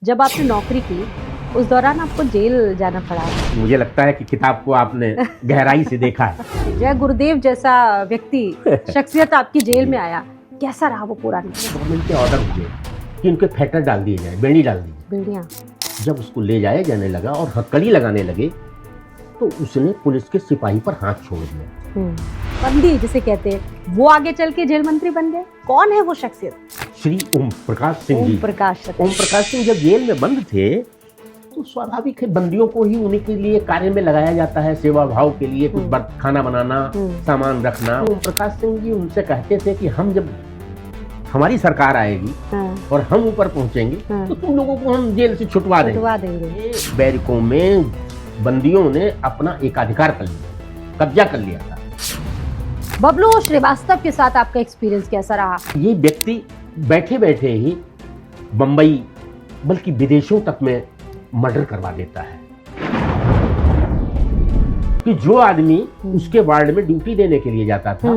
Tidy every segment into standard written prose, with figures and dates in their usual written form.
जब आपने नौकरी की उस दौरान आपको जेल जाना पड़ा। मुझे लगता है कि किताब को आपने गहराई से देखा है। जय गुरुदेव जैसा व्यक्ति शख्सियत आपकी जेल में आया, कैसा रहा वो पूरा दिन? गवर्नमेंट के ऑर्डर हुए कि उनके फेटर डाल दिए जाए, बेड़ी डाल दी जाए। बेड़ियां। जब उसको ले जाया जाने लगा और हथकड़ी लगाने लगे तो उसने पुलिस के सिपाही पर हाथ छोड़ दिया। बंदी जिसे कहते हैं, वो आगे चल के जेल मंत्री बन गए। कौन है वो शख्सियत? श्री ओम प्रकाश सिंह जी। ओम प्रकाश सिंह जब जेल में बंद थे तो स्वाभाविक है बंदियों को ही उन्हीं के लिए कार्य में लगाया जाता है, सेवा भाव के लिए, कुछ खाना बनाना, सामान रखना। ओम प्रकाश सिंह जी उनसे कहते थे कि हम जब हमारी सरकार आएगी और हम ऊपर पहुंचेंगे तो तुम लोगों को हम जेल से छुटवा देंगे। बैरकों में बंदियों ने अपना एकाधिकार कर लिया, कब्जा कर लिया था। बबलू श्रीवास्तव के साथ आपका एक्सपीरियंस कैसा रहा? ये व्यक्ति बैठे बैठे ही बंबई बल्कि विदेशों तक में मर्डर करवा देता है कि जो आदमी उसके वार्ड में ड्यूटी देने के लिए जाता था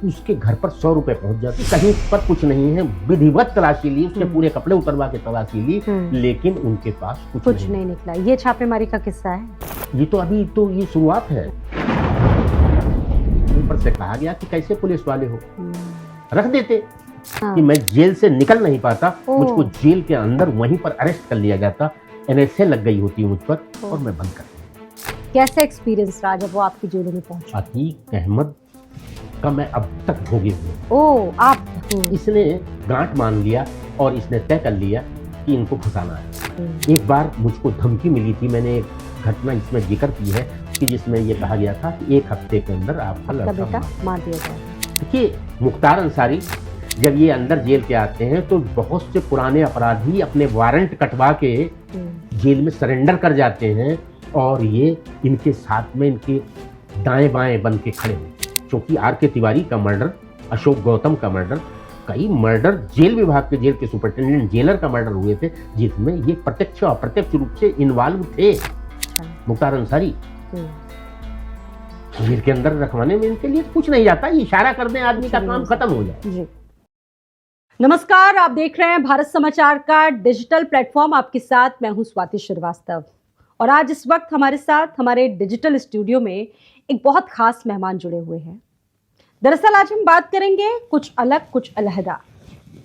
उसके घर पर 100 रुपए पहुंच जाते। कहीं पर कुछ नहीं है, विधिवत तलाशी ली, उसके पूरे कपड़े उतरवा के तलाशी ली, लेकिन उनके पास कुछ नहीं निकला। ये छापेमारी का किस्सा है। ये तो अभी तो ये शुरुआत है। ऊपर से कहा गया कि कैसे पुलिस वाले हो, रख देते कि मैं जेल से निकल नहीं पाता, मुझको जेल के अंदर वहीं पर अरेस्ट कर लिया जाता, NSA लग गई होती मुझ पर और मैं बंद कर दिया। कैसा एक्सपीरियंस रहा जब वो आपकी जेल में पहुंचा? अतीक अहमद का मैं अब तक भोगे हुए। आप इसने गांठ मान लिया और इसने तय कर लिया कि इनको फंसाना है। एक बार मुझको धमकी मिली थी, मैंने एक घटना इसमें जिक्र की है कि जिसमें ये कहा गया था कि 1 हफ्ते के अंदर आपका लड़का मार दिया जाए। देखिए मुख्तार अंसारी जब ये अंदर जेल के आते हैं तो बहुत से पुराने अपराधी अपने वारंट कटवा के जेल में सरेंडर कर जाते हैं और ये इनके साथ में इनके दाएं बाएं बन के खड़े हैं। क्योंकि R.K. तिवारी का मर्डर, अशोक गौतम का मर्डर, कई मर्डर जेल विभाग के जेल के सुपरिटेंडेंट जेलर का मर्डर हुए थे जिसमें ये प्रत्यक्ष और अप्रत्यक्ष रूप से इन्वॉल्व थे। मुख्तार अंसारी जेल के अंदर रखवाने में इनके लिए कुछ नहीं जाता, ये इशारा कर दें आदमी का काम खत्म हो जाए। नमस्कार, आप देख रहे हैं भारत समाचार का डिजिटल प्लेटफॉर्म। आपके साथ मैं हूं स्वाति श्रीवास्तव और आज इस वक्त हमारे साथ हमारे डिजिटल स्टूडियो में एक बहुत खास मेहमान जुड़े हुए हैं। दरअसल आज हम बात करेंगे कुछ अलग कुछ अलहदा,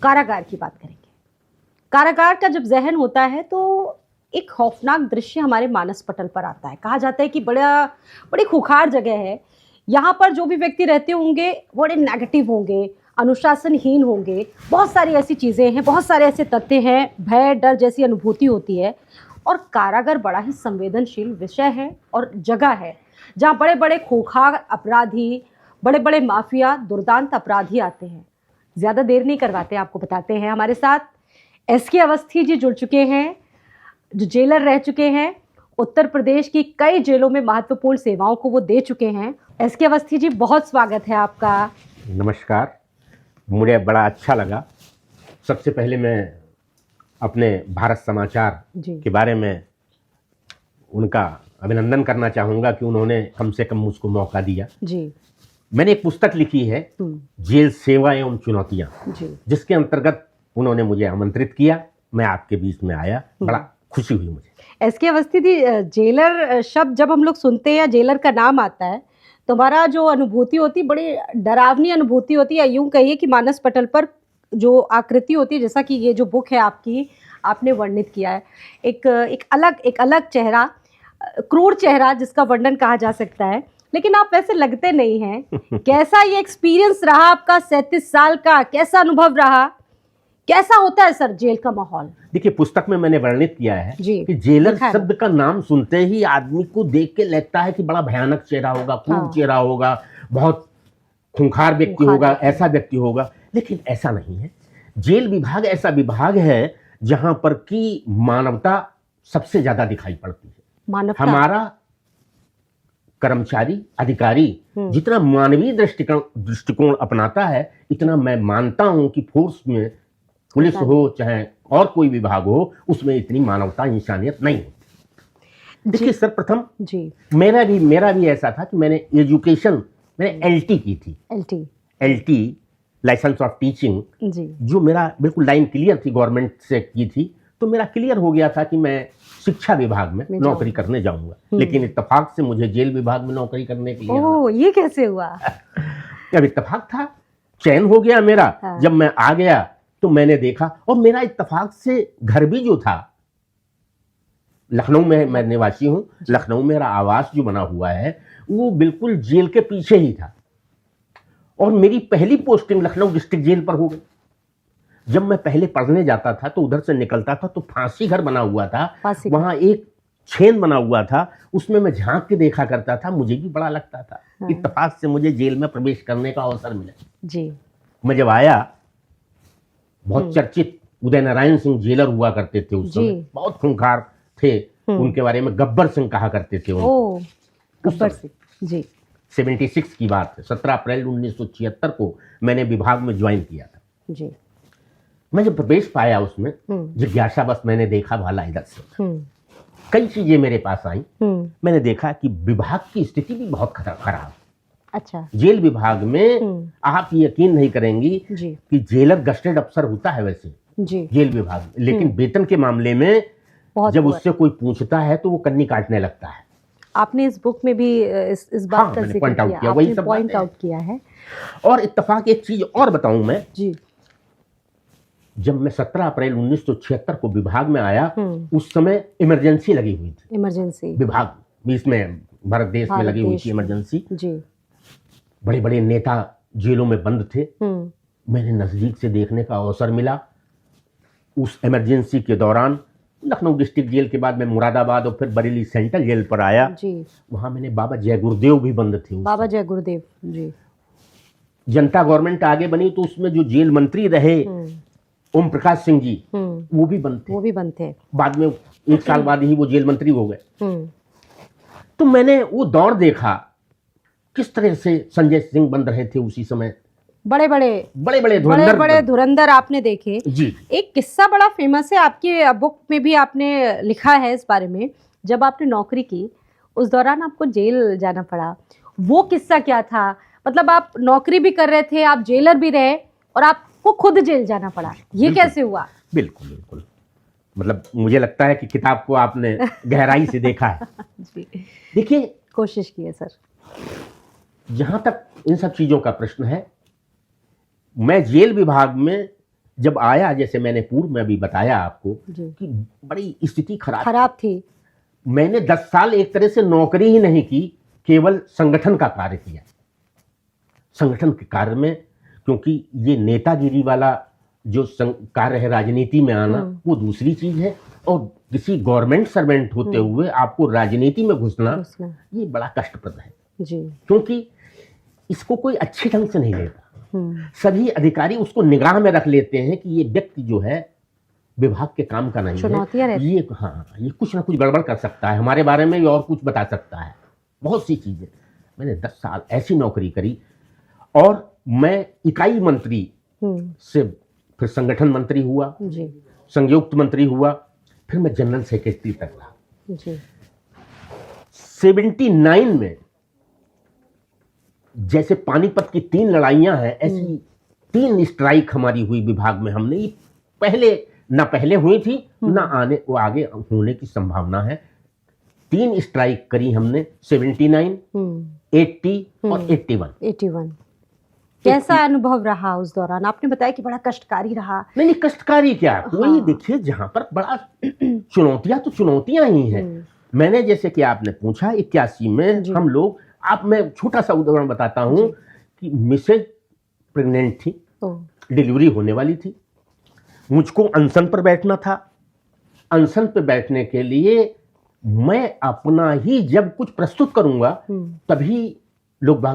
कारागार की बात करेंगे। कारागार का जब जहन होता है तो एक खौफनाक दृश्य हमारे मानस पटल पर आता है। कहा जाता है कि बड़ी खुखार जगह है। यहाँ पर जो भी व्यक्ति रहते होंगे बड़े नेगेटिव होंगे, अनुशासनहीन होंगे, बहुत सारी ऐसी चीज़ें हैं, बहुत सारे ऐसे तथ्य हैं, भय डर जैसी अनुभूति होती है। और कारागार बड़ा ही संवेदनशील विषय है और जगह है जहाँ बड़े बड़े खोखार अपराधी, बड़े बड़े माफिया, दुर्दांत अपराधी आते हैं। ज़्यादा देर नहीं करवाते, आपको बताते हैं। हमारे साथ SK अवस्थी जी जुड़ चुके हैं जो जेलर रह चुके हैं। उत्तर प्रदेश की कई जेलों में महत्वपूर्ण सेवाओं को वो दे चुके हैं। SK अवस्थी जी, बहुत स्वागत है आपका। नमस्कार, मुझे बड़ा अच्छा लगा। सबसे पहले मैं अपने भारत समाचार के बारे में उनका अभिनंदन करना चाहूँगा कि उन्होंने कम से कम मुझको मौका दिया। मैंने एक पुस्तक लिखी है, जेल सेवा एवं चुनौतियाँ, जिसके अंतर्गत उन्होंने मुझे आमंत्रित किया, मैं आपके बीच में आया, बड़ा खुशी हुई मुझे। SK अवस्थी जी, जेलर शब्द जब हम लोग सुनते हैं या जेलर का नाम आता है तो हमारा जो अनुभूति होती, बड़ी डरावनी अनुभूति होती है। यूँ कहिए कि मानस पटल पर जो आकृति होती है, जैसा कि ये जो बुक है आपकी, आपने वर्णित किया है, एक अलग चेहरा, क्रूर चेहरा जिसका वर्णन कहा जा सकता है। लेकिन आप वैसे लगते नहीं हैं। कैसा ये एक्सपीरियंस रहा आपका 37 साल का? कैसा अनुभव रहा? कैसा होता है सर जेल का माहौल? देखिए, पुस्तक में मैंने वर्णित किया है कि जेलर शब्द का नाम सुनते ही आदमी को देख के लगता है कि बड़ा भयानक चेहरा होगा, क्रूर चेहरा होगा, बहुत खूंखार व्यक्ति होगा, ऐसा व्यक्ति होगा। लेकिन ऐसा नहीं है। जेल विभाग ऐसा विभाग है जहां पर की मानवता सबसे ज्यादा दिखाई पड़ती है। हमारा कर्मचारी, अधिकारी जितना मानवीय दृष्टिकोण अपनाता है, इतना मैं मानता हूं कि फोर्स में, पुलिस हो चाहे और कोई विभाग हो, उसमें इतनी मानवता, इंसानियत नहीं होती। देखिए, सर्वप्रथम मेरा भी ऐसा था कि मैंने एजुकेशन, मैंने LT की थी। LT लाइसेंस ऑफ टीचिंग, जो मेरा बिल्कुल लाइन क्लियर थी, गवर्नमेंट से की थी। तो मेरा क्लियर हो गया था कि मैं शिक्षा विभाग में नौकरी करने जाऊंगा। लेकिन इत्तेफाक से मुझे जेल विभाग में नौकरी करने के लिए ओह, ये कैसे हुआ? अब इत्तेफाक था, चयन हो गया मेरा। हाँ। जब मैं आ गया तो मैंने देखा, और मेरा इत्तेफाक से घर भी जो था, लखनऊ में मैं निवासी हूं, लखनऊ में मेरा आवास जो बना हुआ है वो बिल्कुल जेल के पीछे ही था। और मेरी पहली पोस्टिंग लखनऊ डिस्ट्रिक्ट जेल पर हो गई। जब मैं पहले पढ़ने जाता था तो उधर से निकलता था तो फांसी घर बना हुआ था, वहां एक छेन बना हुआ था, उसमें मैं झांक के देखा करता था, मुझे भी बड़ा लगता था। हाँ। इत्तेफाक से मुझे जेल में प्रवेश करने का अवसर मिला जी। मैं जब आया, बहुत चर्चित उदय नारायण सिंह जेलर हुआ करते थे उस समय, बहुत खूंखार थे, उनके बारे में गब्बर सिंह कहा करते थे। ओह, गब्बर सिंह जी। 76 की बात है, 17 अप्रैल 1976 को मैंने विभाग में ज्वाइन किया था जी। मैं जब प्रवेश पाया उसमें, जिज्ञासा बस मैंने देखा भाला इधर से, कई चीजें मेरे पास आई। मैंने देखा कि विभाग की स्थिति भी बहुत खराब। अच्छा। जेल विभाग में आप यकीन नहीं करेंगी जी। कि जेलर गस्टेड अफसर होता है वैसे जी। जेल विभाग में, लेकिन वेतन के मामले में जब उससे कोई पूछता है तो वो कन्नी काटने लगता है। आपने इस बुक में भी इस बात का जिक्र किया, वही सब पॉइंट आउट किया है। और इत्तेफाक एक चीज और बताऊं मैं जी। जब मैं 17 अप्रैल 1976 को विभाग में आया, उस समय इमरजेंसी लगी हुई थी। इमरजेंसी विभाग में, इसमें भारत देश में लगी हुई थी इमरजेंसी जी। बड़े बड़े नेता जेलों में बंद थे। मैंने नजदीक से देखने का अवसर मिला। उस इमरजेंसी के दौरान लखनऊ डिस्ट्रिक्ट जेल के बाद मैं मुरादाबाद और फिर बरेली सेंट्रल जेल पर आया जी। वहां मैंने बाबा जय गुरुदेव भी बंद थे। बाबा जय गुरुदेव जी। जनता गवर्नमेंट आगे बनी तो उसमें जो जेल मंत्री रहे ओम प्रकाश सिंह जी, वो भी बंद थे। बाद में 1 साल बाद ही वो जेल मंत्री हो गए। तो मैंने वो दौर देखा किस तरह से संजय सिंह बंद रहे थे उसी समय। बड़े बड़े धुरंधर आपने देखे जी। एक किस्सा बड़ा फेमस है, आपकी बुक में भी आपने लिखा है इस बारे में। जब आपने नौकरी की उस दौरान आपको जेल जाना पड़ा, वो किस्सा क्या था? मतलब आप नौकरी भी कर रहे थे, आप जेलर भी रहे और आपको खुद जेल जाना पड़ा, ये कैसे हुआ? बिल्कुल मतलब मुझे लगता है कि किताब को आपने गहराई से देखा है। देखिए, कोशिश की है सर। जहां तक इन सब चीजों का प्रश्न है, मैं जेल विभाग में जब आया, जैसे मैंने पूर्व में भी बताया आपको कि बड़ी स्थिति खराब थी। मैंने 10 साल एक तरह से नौकरी ही नहीं की, केवल संगठन का कार्य किया। संगठन के कार्य में, क्योंकि ये नेतागिरी वाला जो कार्य है, राजनीति में आना, वो दूसरी चीज है, और किसी गवर्नमेंट सर्वेंट होते हुए आपको राजनीति में घुसना ये बड़ा कष्टप्रद है जी। क्योंकि इसको कोई अच्छे ढंग से नहीं लेता। सभी अधिकारी उसको निगाह में रख लेते हैं कि ये व्यक्ति जो है विभाग के काम का नहीं है, ये कुछ ना कुछ गड़बड़ कर सकता है, हमारे बारे में भी और कुछ बता सकता है, बहुत सी चीजें। मैंने 10 साल ऐसी नौकरी करी और मैं इकाई मंत्री से फिर संगठन मंत्री हुआ, संयुक्त मंत्री हुआ, फिर मैं जनरल सेक्रेटरी तक रहा। 79 में जैसे पानीपत की 3 लड़ाइयां हैं, ऐसी 3 स्ट्राइक हमारी हुई विभाग में। हमने ये पहले हुई थी ना आगे होने की संभावना है। 3 स्ट्राइक करी हमने, 79, 80 और 81। कैसा अनुभव रहा उस दौरान? आपने बताया कि बड़ा कष्टकारी रहा। नहीं, कष्टकारी क्या, कोई देखिए जहां पर बड़ा चुनौतियां ही हैं। मैंने, जैसे कि आपने पूछा, 81 में हम लोग, मैं छोटा सा उदाहरण बताता हूं कि मिसेज प्रेग्नेंट थी, डिलीवरी होने वाली थी, मुझको अनशन पर बैठना था। अनशन पर बैठने के लिए मैं अपना ही जब कुछ प्रस्तुत करूंगा तभी लोग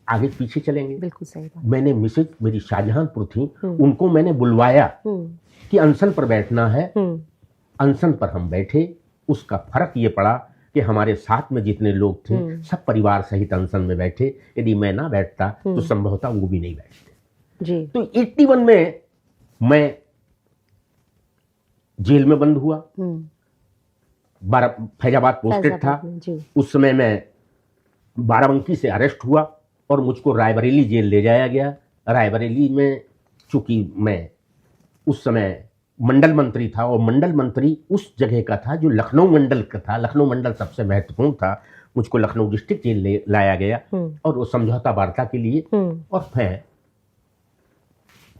आगे पीछे चलेंगे। बिल्कुल सही बात। मैंने मिसेज, मेरी शाहजहांपुर थी, उनको मैंने बुलवाया कि अनशन पर बैठना है। अनशन पर हम बैठे। उसका फर्क ये पड़ा कि हमारे साथ में जितने लोग थे सब परिवार सहित अनशन में बैठे। यदि मैं ना बैठता तो संभवतः वो भी नहीं बैठते जी। तो 81 में मैं जेल में बंद हुआ, फैजाबाद पोस्टेड था। उस समय मैं बाराबंकी से अरेस्ट हुआ और मुझको रायबरेली जेल ले जाया गया। रायबरेली में चूंकि मैं उस समय मंडल मंत्री था, और मंडल मंत्री उस जगह का था जो लखनऊ मंडल का था। लखनऊ मंडल सबसे महत्वपूर्ण था। मुझको लखनऊ डिस्ट्रिक्ट जेल लाया गया और वो समझौता वार्ता के लिए, और मैं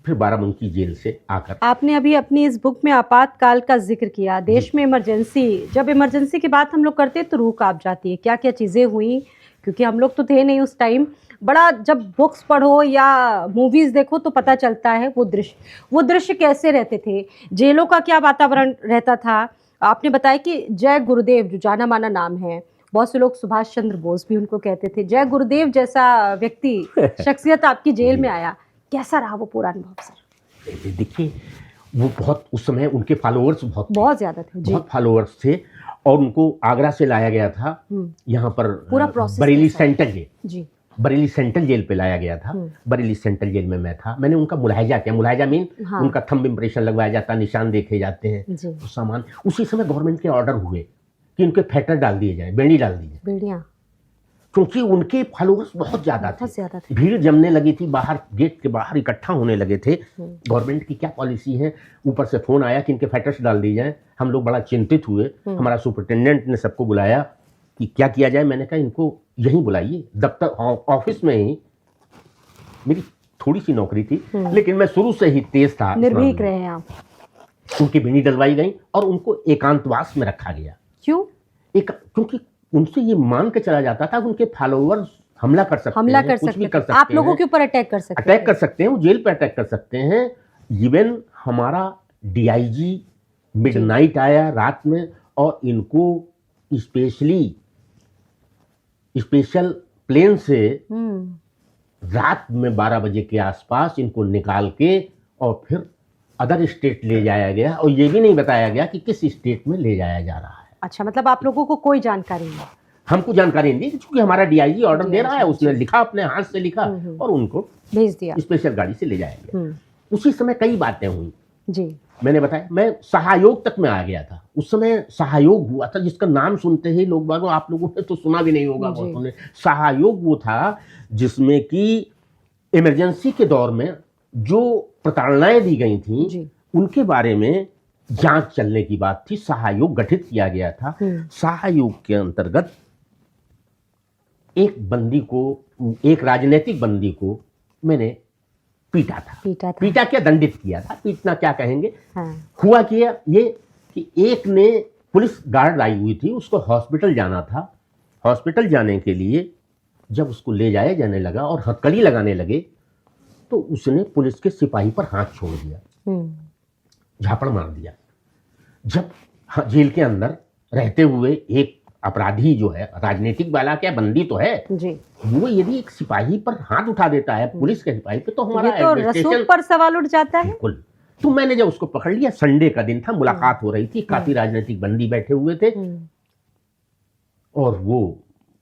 फिर बाराबंकी जेल से आकर। आपने अभी अपनी इस बुक में आपातकाल का जिक्र किया, देश में इमरजेंसी, जब इमरजेंसी की बात हम लोग करते हैं तो रूह कांप जाती है। क्या क्या चीज़ें हुई, क्योंकि हम लोग तो थे नहीं उस टाइम। बड़ा जब बुक्स पढ़ो या मूवीज़ देखो तो पता चलता है वो दृश्य कैसे रहते थे, जेलों का क्या वातावरण रहता था। आपने बताया कि जय गुरुदेव जो जाना माना नाम है, बहुत से लोग सुभाष चंद्र बोस भी उनको कहते थे, जय गुरुदेव जैसा व्यक्ति शख्सियत आपकी जेल में आया। कैसा रहा वो पूरा अनुभव सर? देखिए, वो बहुत, उस समय उनके फॉलोअर्स बहुत ज़्यादा थे जी। बहुत फॉलोअर्स थे, और उनको आगरा से लाया गया था यहाँ पर पूरा प्रोसेस बरेली सेंट्रल जेल जी, बरेली सेंट्रल जेल पे लाया गया था। बरेली सेंट्रल जेल में मैं था। मैंने उनका मुलाहिजा किया। मुलाहिजा मीन उनका थंब इम्प्रेशन लगवाया जाता, निशान देखे जाते हैं, तो सामान। उसी समय गवर्नमेंट के ऑर्डर हुए कि उनके फेटर डाल दिए जाए, बेड़ी डाल दी जाए, बेड़ियाँ, क्योंकि उनके फॉलोअर्स बहुत ज्यादा थे। भीड़ जमने लगी थी, बाहर गेट के बाहर इकट्ठा होने लगे थे। गवर्नमेंट की क्या पॉलिसी है, ऊपर से फोन आया कि इनके फेटर्स डाल दिए जाए। हम लोग बड़ा चिंतित हुए। हमारा सुपरिटेंडेंट ने सबको बुलाया कि क्या किया जाए। मैंने कहा इनको यहीं बुलाइए, दफ्तर ऑफिस में ही। मेरी थोड़ी सी नौकरी थी, लेकिन मैं शुरू से ही तेज था। निर्भीक रहे हैं आप। उनकी बेड़ी डलवाई गई और उनको एकांतवास में रखा गया। क्यों? क्योंकि उनसे ये मान के चला जाता था कि उनके फॉलोअर्स हमला कर सकते हैं, कुछ भी कर सकते हैं, आप लोगों के ऊपर अटैक कर सकते हैं, वो जेल पे अटैक कर सकते हैं। इवन हमारा डीआईजी मिडनाइट आया रात में, और इनको स्पेशल प्लेन से रात में 12 बजे के आसपास इनको निकाल के और फिर अदर स्टेट ले जाया गया, और ये भी नहीं बताया गया कि किस स्टेट में ले जाया जा रहा है। अच्छा, मतलब आप लोगों को कोई जानकारी नहीं? हमको जानकारी नहीं, क्योंकि हमारा डीआईजी ऑर्डर दे रहा है। उसने लिखा, अपने हाथ से लिखा और उनको भेज दिया, स्पेशल गाड़ी से ले जाया गया। उसी समय कई बातें हुई जी। मैंने बताया, मैं सहायोग तक में आ गया था। उस समय सहायोग हुआ था, जिसका नाम सुनते ही लोग बागों, आप लोगों ने तो सुना भी नहीं होगा। सहायोग वो था जिसमें कि इमरजेंसी के दौर में जो प्रताड़नाएं दी गई थी उनके बारे में जांच चलने की बात थी। सहायोग गठित किया गया था। सहायोग के अंतर्गत एक राजनीतिक बंदी को मैंने पीटा था। पीटा क्या, दंडित किया था। पीटना क्या कहेंगे। हुआ किया ये कि एक ने, पुलिस गार्ड आई हुई थी, उसको हॉस्पिटल जाना था। हॉस्पिटल जाने के लिए जब उसको ले जाया जाने लगा और हथकड़ी लगाने लगे, तो उसने पुलिस के सिपाही पर हाथ छोड़ दिया, झापड़ मार दिया। जब जेल के अंदर रहते हुए एक अपराधी जो है, राजनीतिक वाला क्या, बंदी तो है जी, वो यदि एक सिपाही पर हाथ उठा देता है, पुलिस के सिपाही पे, तो हमारा तो रसूख पर सवाल उठ जाता है। बिल्कुल। तो मैंने जब उसको पकड़ लिया, संडे का दिन था, मुलाकात हो रही थी, काफी राजनीतिक बंदी बैठे हुए थे, और वो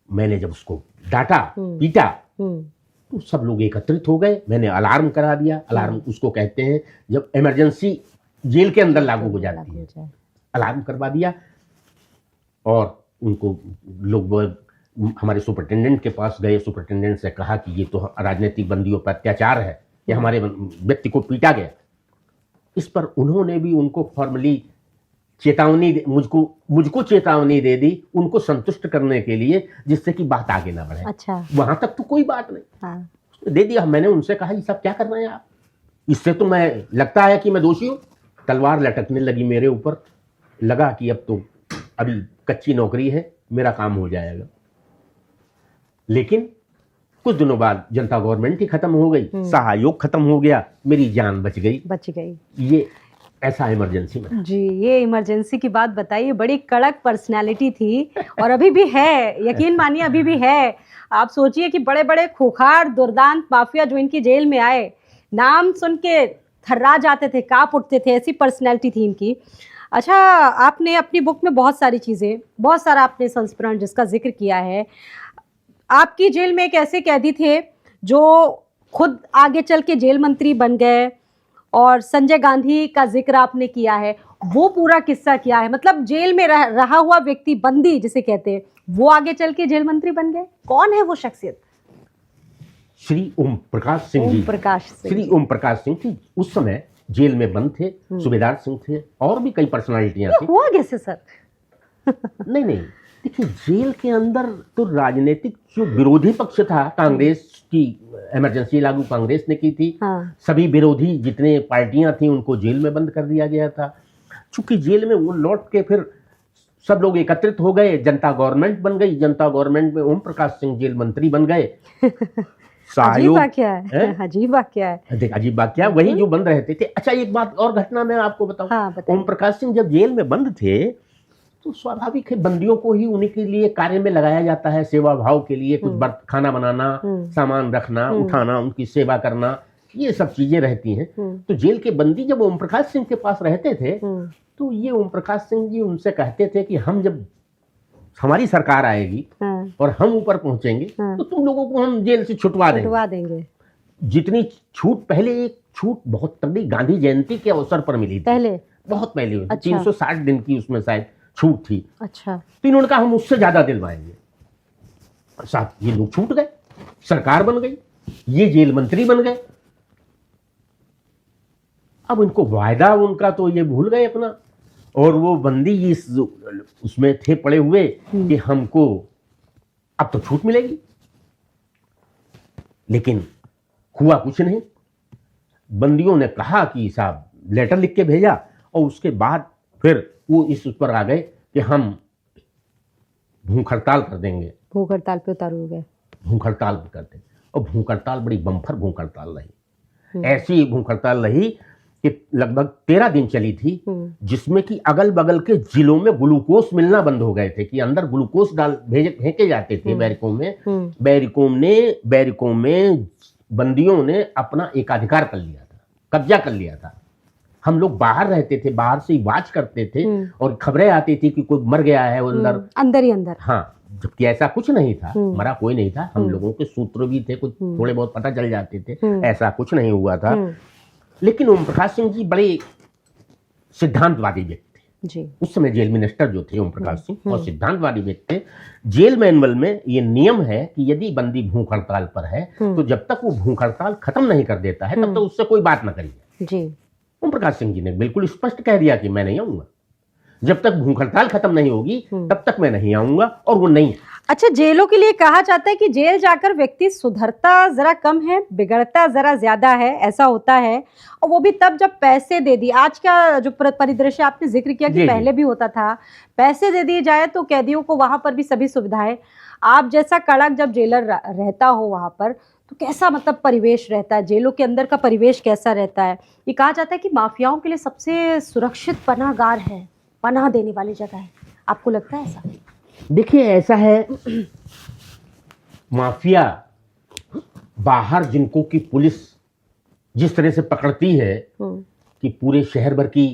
मैंने जब उसको डांटा, पीटा, तो सब लोग एकत्रित हो गए। मैंने अलार्म करा दिया। अलार्म उसको कहते हैं जब इमरजेंसी जेल के अंदर लागू हो जाती है। अलार्म करवा दिया, और उनको लोग हमारे सुपरिटेंडेंट के पास गए। सुपरिटेंडेंट से कहा कि ये तो राजनीतिक बंदियों पर अत्याचार है, ये हमारे व्यक्ति को पीटा गया। इस पर उन्होंने भी उनको फॉर्मली चेतावनी, मुझको चेतावनी दे दी, उनको संतुष्ट करने के लिए, जिससे कि बात आगे ना बढ़े। अच्छा, वहां तक तो कोई बात नहीं, दे दिया। मैंने उनसे कहा, ये सब क्या कर रहे हैं आप, इससे तो मैं, लगता है कि मैं दोषी हूं। तलवार लटकने लगी मेरे ऊपर। लगा कि अब तो अभी कच्ची नौकरी है, मेरा काम हो जाएगा। लेकिन कुछ दिनों बाद जनता गवर्नमेंट ही खत्म हो गई, सहायोग खत्म हो गया, मेरी जान बच गई। ये ऐसा इमरजेंसी में जी। ये इमरजेंसी की बात बताइए, बड़ी कड़क पर्सनालिटी थी, और अभी भी है, यकीन मानिए अभी भी है। आप सोचिए कि बड़े बड़े खूंखार दुर्दांत माफिया जो इनकी जेल में आए, नाम सुन के थर्रा जाते थे, कांप उठते थे, ऐसी पर्सनैलिटी थी इनकी। अच्छा, आपने अपनी बुक में बहुत सारी चीज़ें, बहुत सारा आपने संस्मरण जिसका जिक्र किया है। आपकी जेल में एक ऐसे कैदी थे जो खुद आगे चल के जेल मंत्री बन गए, और संजय गांधी का जिक्र आपने किया है। वो पूरा किस्सा क्या है, मतलब जेल में रहा हुआ व्यक्ति, बंदी जिसे कहते हैं, वो आगे चल के जेल मंत्री बन गए। कौन है वो शख्सियत? श्री ओम प्रकाश सिंह जी। श्री ओम प्रकाश सिंह थी। उस समय जेल में बंद थे, सूबेदार सिंह थे और भी कई पर्सनालिटियां ये थी। हुआ कैसे सर? नहीं नहीं, देखिए जेल के अंदर तो राजनीतिक जो विरोधी पक्ष था, कांग्रेस की इमरजेंसी लागू कांग्रेस ने की थी। हाँ। सभी विरोधी जितने पार्टियां थी उनको जेल में बंद कर दिया गया था। चूंकि जेल में वो लौट के फिर सब लोग एकत्रित हो गए, जनता गवर्नमेंट बन गई। जनता गवर्नमेंट में ओम प्रकाश सिंह जेल मंत्री बन गए। अजीब वाकया है, अजीब वाकया है। देख अजीब बात क्या, वही जो बंद रहते थे। अच्छा एक बात और घटना मैं आपको बताऊं। हाँ, बताइए। ओम प्रकाश सिंह जब जेल में बंद थे तो स्वाभाविक है बंदियों को ही उन्हीं के लिए कार्य में लगाया जाता है, सेवा भाव के लिए, कुछ खाना बनाना, सामान रखना, उठाना, उनकी सेवा करना, ये सब चीजें रहती हैं। तो जेल के बंदी जब ओम प्रकाश सिंह के पास रहते थे तो ये ओम प्रकाश सिंह जी उनसे कहते थे कि हम जब हमारी सरकार आएगी और हम ऊपर पहुंचेंगे तो तुम लोगों को हम जेल से छुटवा देंगे। जितनी छूट, पहले एक छूट बहुत तगड़ी गांधी जयंती के अवसर पर मिली थी, पहले बहुत पहले हुई। अच्छा। 360 दिन की उसमें शायद छूट थी। अच्छा। तो इन्होंने कहा हम उससे ज्यादा दिलवाएंगे। साहब ये लोग छूट गए, सरकार बन गई, ये जेल मंत्री बन गए। अब इनको वायदा उनका तो ये भूल गए अपना, और वो बंदी इस उसमें थे पड़े हुए कि हमको अब तो छूट मिलेगी। लेकिन हुआ कुछ नहीं। बंदियों ने कहा कि साहब लेटर लिख के भेजा, और उसके बाद फिर वो इस पर आ गए कि हम भूख हड़ताल कर देंगे। भूख हड़ताल पे उतारू हो गए। भूख हड़ताल कर देंगे। और भूख हड़ताल बड़ी बम्फर भूख हड़ताल रही। ऐसी भूख हड़ताल रही कि लगभग 13 दिन चली थी, जिसमें कि अगल बगल के जिलों में ग्लूकोज मिलना बंद हो गए थे। कि अंदर ग्लूकोज फेंके जाते थे बैरिकों में। बैरिकों में बंदियों ने अपना एकाधिकार कर लिया था, कब्जा कर लिया था। हम लोग बाहर रहते थे, बाहर से ही वाच करते थे, और खबरें आती थी कि कोई मर गया है अंदर ही अंदर। हाँ, जबकि ऐसा कुछ नहीं था, मरा कोई नहीं था। हम लोगों के सूत्र भी थे, कुछ थोड़े बहुत पता चल जाते थे, ऐसा कुछ नहीं हुआ था। लेकिन ओम प्रकाश सिंह जी बड़े सिद्धांतवादी व्यक्ति थे जी। उस समय जेल मिनिस्टर जो थे ओम प्रकाश सिंह, और सिद्धांतवादी व्यक्ति थे। जेल मैनुअल में ये नियम है कि यदि बंदी भूख हड़ताल पर है तो जब तक वो भूख हड़ताल खत्म नहीं कर देता है तब तक उससे कोई बात ना करिए जी। ओम प्रकाश सिंह जी ने बिल्कुल स्पष्ट कह दिया कि मैं नहीं आऊंगा, जब तक भूख हड़ताल खत्म नहीं होगी तब तक मैं नहीं आऊंगा, और वो नहीं। अच्छा, जेलों के लिए कहा जाता है कि जेल जाकर व्यक्ति सुधरता जरा कम है, बिगड़ता जरा ज्यादा है, ऐसा होता है। और वो भी तब जब पैसे दे दिए। आज का जो परिदृश्य आपने जिक्र किया कि पहले भी होता था, पैसे दे दिए जाए तो कैदियों को वहां पर भी सभी सुविधाएं। आप जैसा कड़क जब जेलर रहता हो वहां पर, तो कैसा मतलब परिवेश रहता है, जेलों के अंदर का परिवेश कैसा रहता है? ये कहा जाता है कि माफियाओं के लिए सबसे सुरक्षित पनाहगार है, पनाह देने वाली जगह है। आपको लगता है ऐसा? देखिए ऐसा है, माफिया बाहर जिनको की पुलिस जिस तरह से पकड़ती है कि पूरे शहर भर की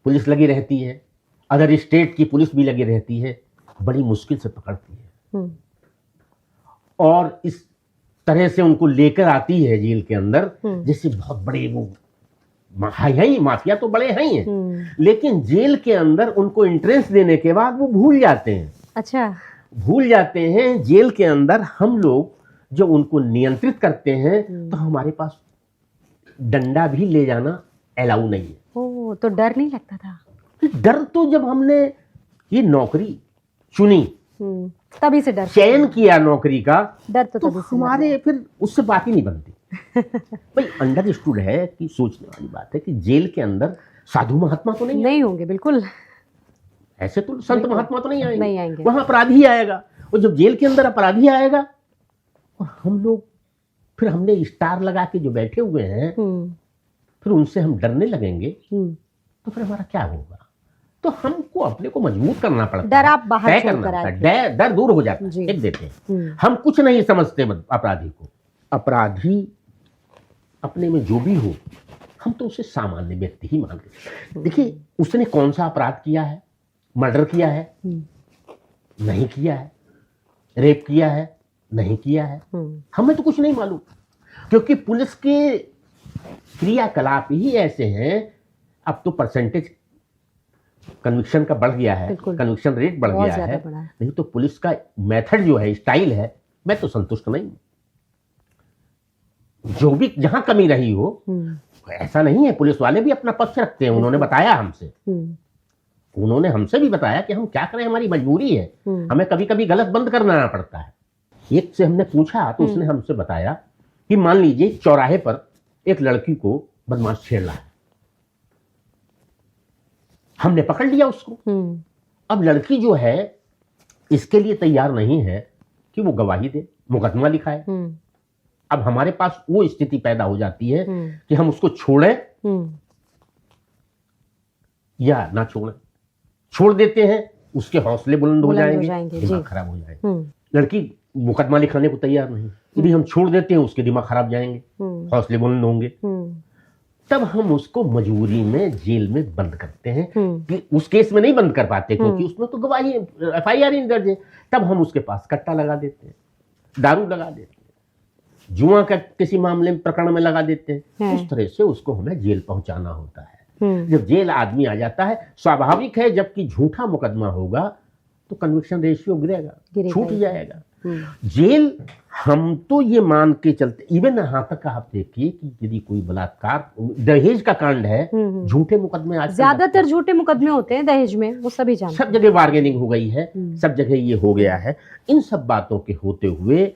पुलिस लगी रहती है, अदर स्टेट की पुलिस भी लगी रहती है, बड़ी मुश्किल से पकड़ती है। और इस तरह से उनको लेकर आती है जेल के अंदर, जैसे बहुत बड़े वो है ही, माफिया तो बड़े हैं ही, लेकिन जेल के अंदर उनको एंट्रेंस देने के बाद वो भूल जाते हैं। अच्छा, भूल जाते हैं। जेल के अंदर हम लोग जब उनको नियंत्रित करते हैं तो हमारे पास डंडा भी ले जाना अलाउ नहीं है। ओह, तो डर नहीं लगता था? डर तो जब हमने ये नौकरी चुनी तभी से डर, चयन किया नौकरी का, डर तो तभी से हमारे फिर उससे बात ही नहीं बनती। भाई अंडरस्टूड है कि सोचने वाली बात है कि जेल के अंदर साधु महात्मा तो नहीं होंगे, बिल्कुल ऐसे तो संत महात्मा तो नहीं आएंगे। वहां अपराधी आएगा, और जब जेल के अंदर अपराधी आएगा और हम लोग फिर हमने स्टार लगा के जो बैठे हुए हैं, फिर उनसे हम डरने लगेंगे तो फिर हमारा क्या होगा? तो हमको अपने को मजबूत करना पड़ता है। डर आप बाहर छोड़कर आए, डर दूर हो जाता है, एक देते हैं। हम कुछ नहीं समझते अपराधी को। अपराधी अपने में जो भी हो, हम तो उसे सामान्य व्यक्ति ही मानते। देखिए उसने कौन सा अपराध किया है? मर्डर किया है? नहीं किया है। रेप किया है? नहीं किया है। हमें तो कुछ नहीं मालूम, क्योंकि पुलिस के क्रियाकलाप ही ऐसे हैं। अब तो परसेंटेज कन्विक्शन का बढ़ गया है, कन्विक्शन रेट बढ़ गया है, नहीं तो पुलिस का मेथड जो है, स्टाइल है, मैं तो संतुष्ट नहीं। जो भी जहां कमी रही हो, ऐसा नहीं है, पुलिस वाले भी अपना पक्ष रखते हैं, उन्होंने बताया हमसे, उन्होंने हमसे भी बताया कि हम क्या करें, हमारी मजबूरी है, हमें कभी कभी गलत बंद करना पड़ता है। एक से हमने पूछा तो उसने हमसे बताया कि मान लीजिए चौराहे पर एक लड़की को बदमाश छेड़ रहा है, हमने पकड़ लिया उसको। अब लड़की जो है इसके लिए तैयार नहीं है कि वो गवाही दे, मुकदमा लिखाए। अब हमारे पास वो स्थिति पैदा हो जाती है कि हम उसको छोड़ें या ना छोड़ें। छोड़ देते हैं, उसके हौसले बुलंद हो जाएंगे, दिमाग खराब हो जाएगा। लड़की मुकदमा लिखाने को तैयार नहीं, यदि हम छोड़ देते हैं उसके दिमाग खराब जाएंगे, हौसले बुलंद होंगे, तब हम उसको मजबूरी में जेल में बंद करते हैं। कि उस केस में नहीं बंद कर पाते क्योंकि उसमें तो गवाही FIR ही दर्ज है, तब हम उसके पास कट्टा लगा देते हैं, दारू लगा देते हैं, जुआ का किसी मामले में प्रकरण में लगा देते हैं। उस तरह से उसको हमें जेल पहुंचाना होता है। जब जेल आदमी आ जाता है, स्वाभाविक है जबकि झूठा मुकदमा होगा तो कन्विक्शन रेशियो गिरेगा, छूट जाएगा। जेल हम तो ये मान के चलते, इवन यहाँ तक आप देखिए कि यदि कोई बलात्कार, दहेज का कांड है, झूठे मुकदमे आज ज्यादातर झूठे मुकदमे होते हैं दहेज में, वो सभी जानते हैं। सब जगह बार्गेनिंग हो गई है, सब जगह ये हो गया है। इन सब बातों के होते हुए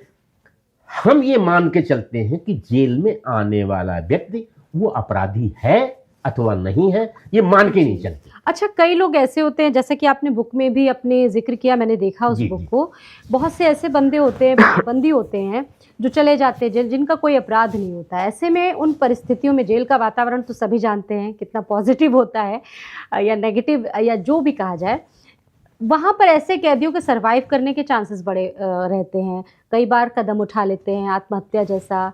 हम ये मान के चलते हैं कि जेल में आने वाला व्यक्ति वो अपराधी है अथवा नहीं है, ये मान के नहीं चलते। अच्छा, कई लोग ऐसे होते हैं, जैसे कि आपने बुक में भी अपने जिक्र किया, मैंने देखा उस बुक को, बहुत से ऐसे बंदी होते हैं जो चले जाते हैं जेल, जिनका कोई अपराध नहीं होता। ऐसे में उन परिस्थितियों में जेल का वातावरण तो सभी जानते हैं कितना पॉजिटिव होता है या नेगेटिव या जो भी कहा जाए, वहाँ पर ऐसे कैदियों के सरवाइव करने के चांसेस बड़े रहते हैं, कई बार कदम उठा लेते हैं आत्महत्या जैसा।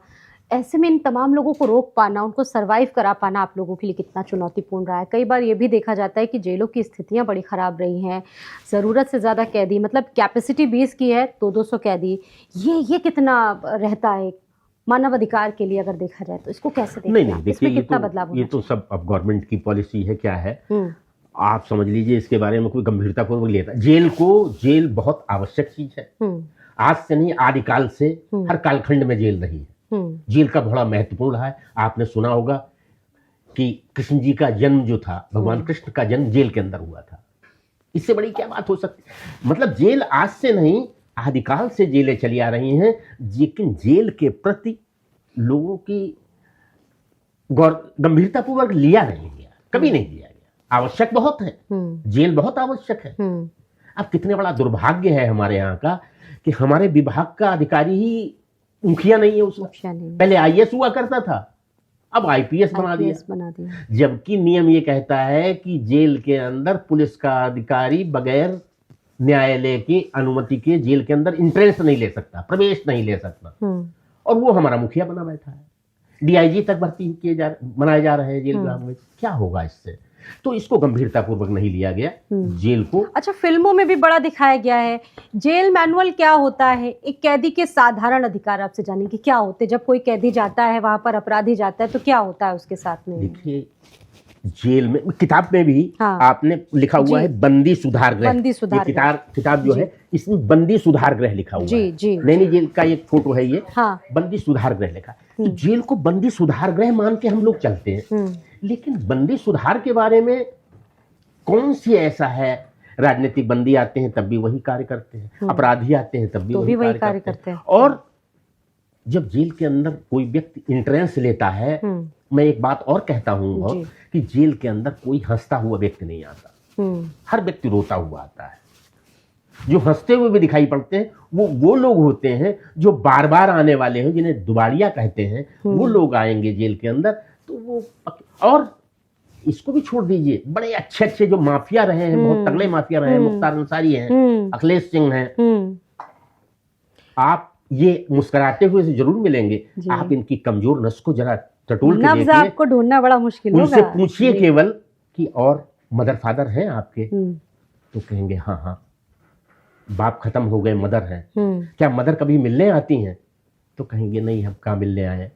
ऐसे में इन तमाम लोगों को रोक पाना, उनको सरवाइव करा पाना आप लोगों के लिए कितना चुनौतीपूर्ण रहा है। कई बार ये भी देखा जाता है कि जेलों की स्थितियां बड़ी ख़राब रही हैं, ज़रूरत से ज़्यादा कैदी, मतलब कैपेसिटी 20 की है तो 200 कैदी, ये कितना रहता है मानव अधिकार के लिए अगर देखा जाए तो? इसको कैसे देखते हैं? नहीं, देखिए कितना बदलाव ये तो सब अब गवर्नमेंट की पॉलिसी है, क्या है आप समझ लीजिए, इसके बारे में कोई गंभीरतापूर्वक लेता। जेल बहुत आवश्यक चीज है, आज से नहीं आदिकाल से हर कालखंड में जेल रही है। जेल का बड़ा महत्वपूर्ण रहा है। आपने सुना होगा कि कृष्ण जी का जन्म जो था, भगवान कृष्ण का जन्म जेल के अंदर हुआ था। इससे बड़ी क्या बात हो सकती है? मतलब जेल आज से नहीं आदिकाल से जेलें चली आ रही हैं, लेकिन जेल के प्रति लोगों की गंभीरतापूर्वक लिया नहीं गया, कभी नहीं लिया गया। आवश्यक बहुत है, जेल बहुत आवश्यक है। अब कितने बड़ा दुर्भाग्य है हमारे यहाँ का कि हमारे विभाग का अधिकारी ही मुखिया नहीं है उसमें। पहले IAS हुआ करता था, अब IPS बना दिया। जबकि नियम ये कहता है कि जेल के अंदर पुलिस का अधिकारी बगैर न्यायालय की अनुमति के जेल के अंदर इंट्रेंस नहीं ले सकता, प्रवेश नहीं ले सकता, और वो हमारा मुखिया बना बैठा है। DIG तक भर्ती बनाए जा रहे हैं जेल विभाग में। क्या होगा इससे? तो इसको गंभीरतापूर्वक नहीं लिया गया जेल को। अच्छा, फिल्मों में भी बड़ा दिखाया गया है। जेल मैनुअल क्या होता है? एक कैदी के साधारण अधिकार आपसे जानेंगे क्या होते हैं? जब कोई कैदी जाता है वहां पर, अपराधी जाता है, तो क्या होता है उसके साथ में? देखिए, जेल में किताब में भी आपने लिखा हुआ है बंदी सुधार गृह। किताब जो है इसमें बंदी सुधार गृह लिखा हुआ है। नैनी जेल का एक फोटो है ये, बंदी सुधार गृह लिखा। तो जेल को बंदी सुधार गृह मान के हम लोग चलते हैं, लेकिन बंदी सुधार के बारे में कौन सी ऐसा है? राजनीतिक बंदी आते हैं तब भी वही कार्य करते हैं, अपराधी आते हैं तब भी वही कार्य करते हैं। और जब जेल के अंदर कोई व्यक्ति इंट्रेंस लेता है, मैं एक बात और कहता हूँ कि जेल के अंदर कोई हंसता हुआ व्यक्ति नहीं आता, हर व्यक्ति रोता हुआ आता है। जो हंसते हुए भी दिखाई पड़ते हैं वो लोग होते हैं जो बार बार आने वाले हैं, जिन्हें दुबाड़िया कहते हैं। वो लोग आएंगे जेल के अंदर तो वो। और इसको भी छोड़ दीजिए, बड़े अच्छे अच्छे जो माफिया रहे हैं, बहुत तगड़े माफिया रहे हैं, मुख्तार अंसारी हैं, अखिलेश सिंह हैं, आप ये मुस्कुराते हुए से जरूर मिलेंगे। आप इनकी कमजोर नस को जरा टटोल के देखिए, आपको ढूंढना बड़ा मुश्किल होगा। उनसे पूछिए केवल कि और मदर फादर हैं आपके, तो कहेंगे हाँ, बाप खत्म हो गए, मदर हैं। क्या मदर कभी मिलने आती हैं? तो कहेंगे नहीं, हम कहाँ मिलने आए।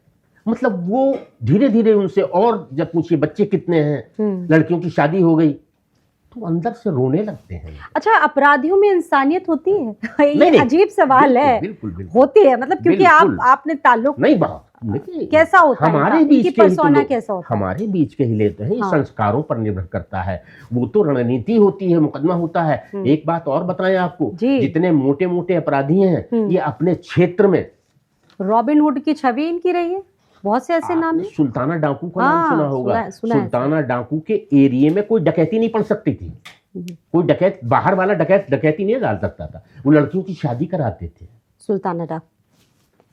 मतलब वो धीरे धीरे उनसे, और जब पूछिए बच्चे कितने हैं, लड़कियों की शादी हो गई, तो अंदर से रोने लगते हैं। अच्छा, अपराधियों में इंसानियत होती है? ये अजीब सवाल है। बिल्कुल होती है, मतलब क्योंकि आपने ताल्लुक नहीं, बहुत देखिए कैसा होता है हमारे इनका? बीच इनकी के ही तो persona लोग- कैसा होता है? हमारे बीच के ही लेते हैं, ये हाँ। संस्कारों पर निर्भर करता है। वो तो रणनीति होती है, मुकदमा होता है। एक बात और बताएं आपको, जी। जितने मोटे मोटे अपराधी हैं ये अपने क्षेत्र में, रॉबिन हुड की छवि इनकी रही है, बहुत से ऐसे नाम आपने हैं। सुल्ताना डाकू का हाँ, नाम सुना होगा। सुना है सुल्ताना डाकू के एरिया में कोई डकैती नहीं पड़ सकती थी। कोई डकैत, बाहर वाला डकैत डकैती नहीं डाल सकता था। वो लड़कियों की शादी कराते थे। सुल्ताना डाकू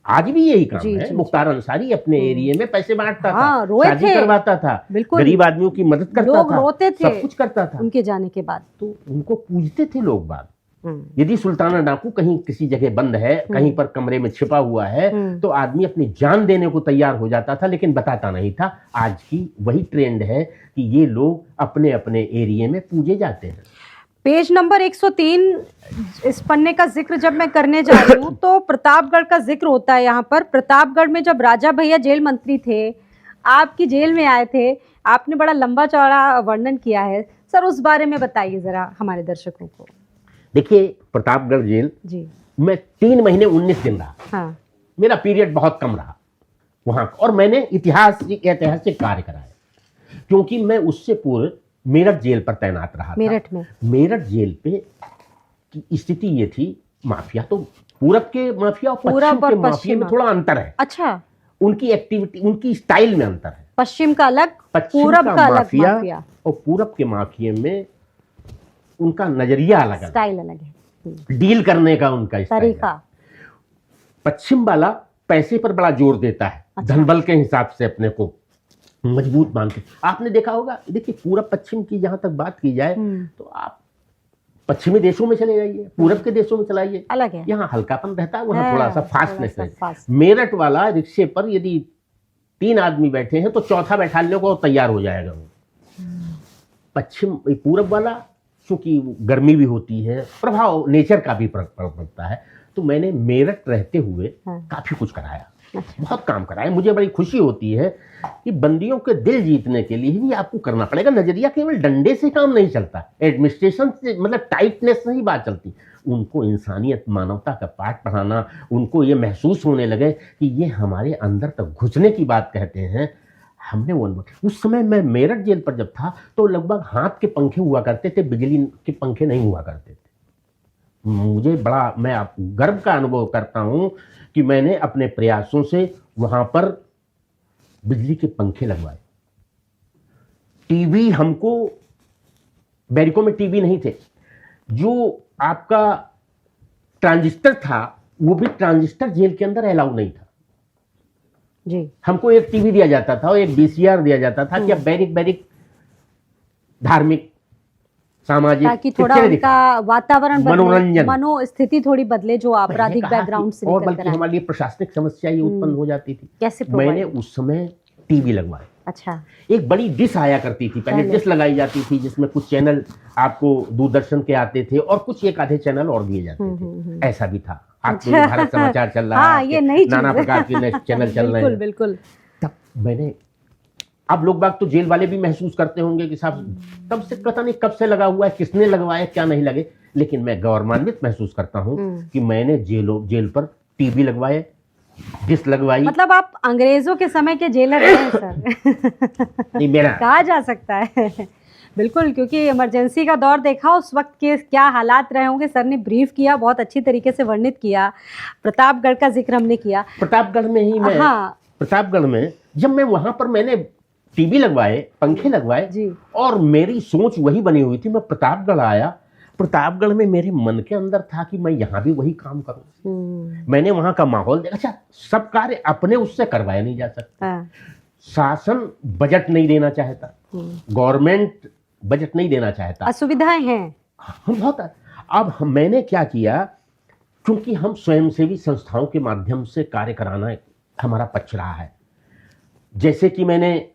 आज भी यही काम जी, है। जी, मुख्तार अंसारी अपने एरिया में पैसे बांटता हाँ, था, रोए शादी थे। करवाता था, बिल्कुल। गरीब आदमियों की मदद करता लोग था, रोते थे सब कुछ करता था। उनके जाने के बाद। तो उनको पूजते थे लोग बाग। यदि सुल्ताना डाकू कहीं किसी जगह बंद है, कहीं पर कमरे में छिपा हुआ है, तो आदमी अपनी जान देने को तैयार हो जाता था, लेकिन बताता नहीं था। आज की वही ट्रेंड है कि ये लोग अपने अपने एरिया में पूजे जाते हैं। पेज नंबर 103 इस पन्ने का जिक्र जब मैं करने जा रही हूँ तो प्रतापगढ़ का जिक्र होता है यहाँ पर। प्रतापगढ़ में जब राजा भैया जेल मंत्री थे, आपकी जेल में आए थे, आपने बड़ा लंबा चौड़ा वर्णन किया है सर, उस बारे में बताइए जरा हमारे दर्शकों को। देखिए, प्रतापगढ़ जेल जी। मैं 3 महीने 19 दिन रहा। हाँ। मेरा पीरियड बहुत कम रहा वहां, और मैंने ऐतिहासिक कार्य कराए, क्योंकि मैं उससे पूर्व मेरठ जेल पर तैनात रहा था। मेरठ जेल पे की स्थिति ये थी, माफिया तो पूरब के माफिया और पश्चिम के माफिया में थोड़ा अंतर है। अच्छा। उनकी एक्टिविटी, उनकी स्टाइल में अंतर है। पश्चिम का अलग, पूरब का अलग माफिया, और पूरब के माफिया में उनका नजरिया अलग है, स्टाइल अलग है, डील करने का उनका तरीका। पश्चिम वाला पैसे पर बड़ा जोर देता है। अच्छा। धनबल के हिसाब से अपने को मजबूत मानते। आपने देखा होगा, देखिए पूरब पश्चिम की जहां तक बात की जाए तो आप पश्चिमी देशों में चले जाइए, पूरब के देशों में चलाइए, अलग है। यहाँ हल्कापन रहता है, वहाँ थोड़ा सा फास्टनेस है। फास्ट। मेरठ वाला रिक्शे पर यदि 3 आदमी बैठे हैं तो चौथा बैठाने को तैयार हो जाएगा वो। पश्चिम पूरब वाला चूंकि गर्मी भी होती है, प्रभाव नेचर का भी पड़ता है। तो मैंने मेरठ रहते हुए काफी कुछ कराया, बहुत काम कराया। मुझे बड़ी खुशी होती है कि बंदियों के दिल जीतने के लिए भी आपको करना पड़ेगा। नजरिया केवल डंडे से काम नहीं चलता, एडमिनिस्ट्रेशन से मतलब टाइटनेस से ही बात चलती। उनको इंसानियत, मानवता का पाठ पढ़ाना, उनको ये महसूस होने लगे कि ये हमारे अंदर तक घुसने की बात कहते हैं। हमने वो उस समय मैं मेरठ जेल पर जब था तो लगभग हाथ के पंखे हुआ करते थे, बिजली के पंखे नहीं हुआ करते थे। मुझे बड़ा, मैं गर्व का अनुभव करता हूं कि मैंने अपने प्रयासों से वहां पर बिजली के पंखे लगवाए। टीवी, हमको बैरिकों में टीवी नहीं थे। जो आपका ट्रांजिस्टर था वो भी ट्रांजिस्टर जेल के अंदर अलाउ नहीं था जी। हमको एक टीवी दिया जाता था और एक VCR दिया जाता था कि अब बैरिक धार्मिक, सामाजिक, ताकि थोड़ा उनका वातावरण, मनोरंजन, मनोस्थिति थोड़ी बदले जो आपराधिक बैकग्राउंड से और बल्कि हमारे लिए प्रशासनिक समस्या ये उत्पन्न हो जाती थी। कैसे मैंने उस समय टीवी लगवाए। अच्छा। एक बड़ी डिश आया करती थी, पहले डिश लगाई जाती थी जिसमें कुछ चैनल आपको दूरदर्शन के आते थे और कुछ एक आधे चैनल और दिए जाते थे। ऐसा भी था। आज भारत समाचार चल रहा है, ये नई नाना प्रकार के चैनल चल रहे हैं। बिल्कुल। तब मैंने, अब लोग बाग तो जेल वाले भी महसूस करते होंगे कि साहब तब से पता नहीं कब से लगा हुआ है, किसने लगवाया, क्या नहीं लगे, लेकिन मैं गौरवान्वित महसूस करता हूं कि मैंने जेल पर टीवी लगवाए, डिश लगवाई। मतलब आप अंग्रेजों के समय के जेलर हैं सर। नहीं, मेरा कहा जा सकता है। बिल्कुल, क्योंकि इमरजेंसी का दौर देखा, उस वक्त के क्या हालात रहे होंगे। सर ने ब्रीफ किया, बहुत अच्छी तरीके से वर्णित किया। प्रतापगढ़ का जिक्र हमने किया। प्रतापगढ़ में ही मैं, प्रतापगढ़ में जब मैं वहां पर मैंने टीवी लगवाए, पंखे लगवाए जी। और मेरी सोच वही बनी हुई थी। मैं प्रतापगढ़ आया, प्रतापगढ़ में मेरे मन के अंदर था कि मैं यहाँ भी वही काम करूं। मैंने वहां का माहौल देखा। अच्छा, सब कार्य अपने उससे करवाया नहीं जा सकता। शासन बजट नहीं देना चाहता, गवर्नमेंट बजट नहीं देना चाहता, असुविधाएं हैं हम बहुत। अब मैंने क्या किया, क्योंकि हम स्वयंसेवी संस्थाओं के माध्यम से कार्य कराना हमारा पक्ष रहा है। जैसे कि मैंने,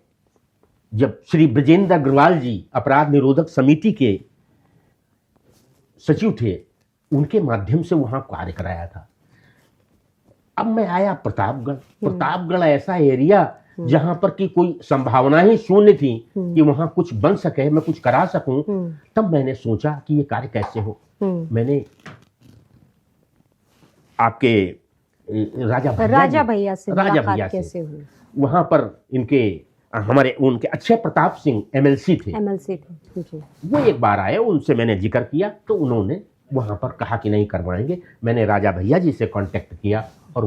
जब श्री ब्रजेंद्र अग्रवाल जी अपराध निरोधक समिति के सचिव थे, उनके माध्यम से वहां कार्य कराया था। अब मैं आया प्रतापगढ़। प्रतापगढ़ ऐसा एरिया जहां पर की कोई संभावना ही शून्य थी कि वहां कुछ बन सके, मैं कुछ करा सकूं। तब मैंने सोचा कि ये कार्य कैसे हो। मैंने आपके राजा भैया से राजा मुलाकात भैया से। कैसे हुई? वहां पर इनके हमारे उनके अक्षय प्रताप सिंह एमएलसी थे, एमएलसी थे जी। वो एक बार आए, उनसे मैंने जिक्र किया तो उन्होंने वहां पर कहा कि नहीं करवाएंगे। मैंने राजा भैया जी से कांटेक्ट किया और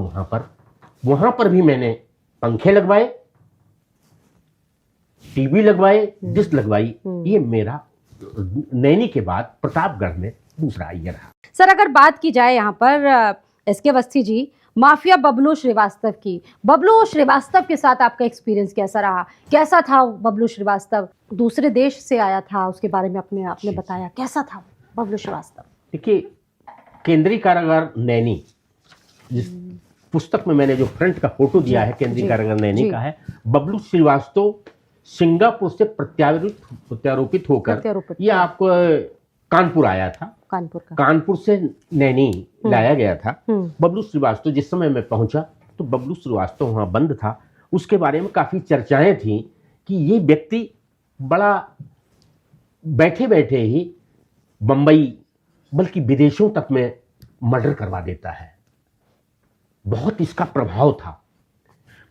वहां पर भी मैंने पंखे लगवाए, टीवी लगवाए, डिश लगवाई। ये मेरा नैनी के बाद प्रतापगढ़ में दूसरा ये रहा। सर अगर बात की जाए यहाँ पर एसके अवस्थी जी, माफिया बबलू श्रीवास्तव की, बबलू श्रीवास्तव के साथ आपका एक्सपीरियंस कैसा रहा? कैसा था बबलू श्रीवास्तव? दूसरे देश से आया था, उसके बारे में आपने बताया, कैसा था बबलू श्रीवास्तव? देखिए, केंद्रीय कारागार नैनी, जिस पुस्तक में मैंने जो फ्रंट का फोटो दिया है केंद्रीय कारागार नैनी का है, बबलू श्रीवास्तव सिंगापुर से प्रत्यारोपित होकर ये आपको कानपुर आया था। कानपुर से नैनी लाया गया था। बबलू श्रीवास्तव जिस समय मैं पहुंचा तो बबलू श्रीवास्तव वहां बंद था। उसके बारे में काफी चर्चाएं थी कि ये व्यक्ति बड़ा बैठे बैठे ही बंबई बल्कि विदेशों तक में मर्डर करवा देता है, बहुत इसका प्रभाव था।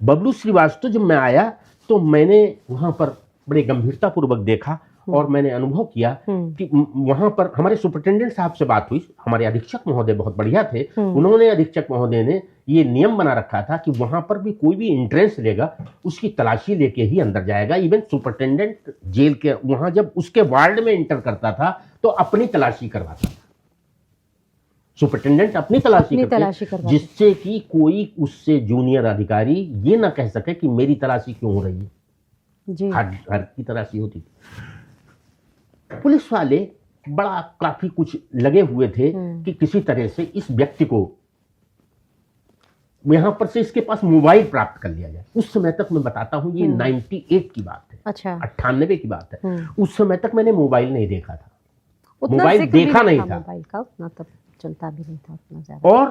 बबलू श्रीवास्तव जब मैं आया तो मैंने वहां पर बड़े गंभीरता पूर्वक देखा और मैंने अनुभव किया कि वहां पर हमारे सुपरिटेंडेंट साहब से बात हुई। हमारे अधीक्षक महोदय बहुत बढ़िया थे। उन्होंने, अधीक्षक महोदय ने ये नियम बना रखा था कि वहां पर भी कोई भी एंट्रेंस लेगा उसकी तलाशी लेके ही अंदर जाएगा। इवन सुपरिटेंडेंट जेल के वहां जब उसके वार्ड में एंटर करता था तो अपनी तलाशी करवाता था। सुपरिटेंडेंट अपनी तलाशी करते, जिससे कि कोई उससे जूनियर अधिकारी ये ना कह सके कि मेरी तलाशी क्यों हो रही है जी। हर की तलाशी होती थी। पुलिस वाले बड़ा काफी कुछ लगे हुए थे कि किसी तरह से इस व्यक्ति को यहां पर से इसके पास मोबाइल प्राप्त कर लिया जाए। उस समय तक मैं बताता हूं, ये 98 की बात है। अच्छा, 98 की बात है। उस समय तक मैंने मोबाइल नहीं देखा था, मोबाइल देखा नहीं था, मोबाइल का उतना तब चलता भी नहीं था उतना ज्यादा। और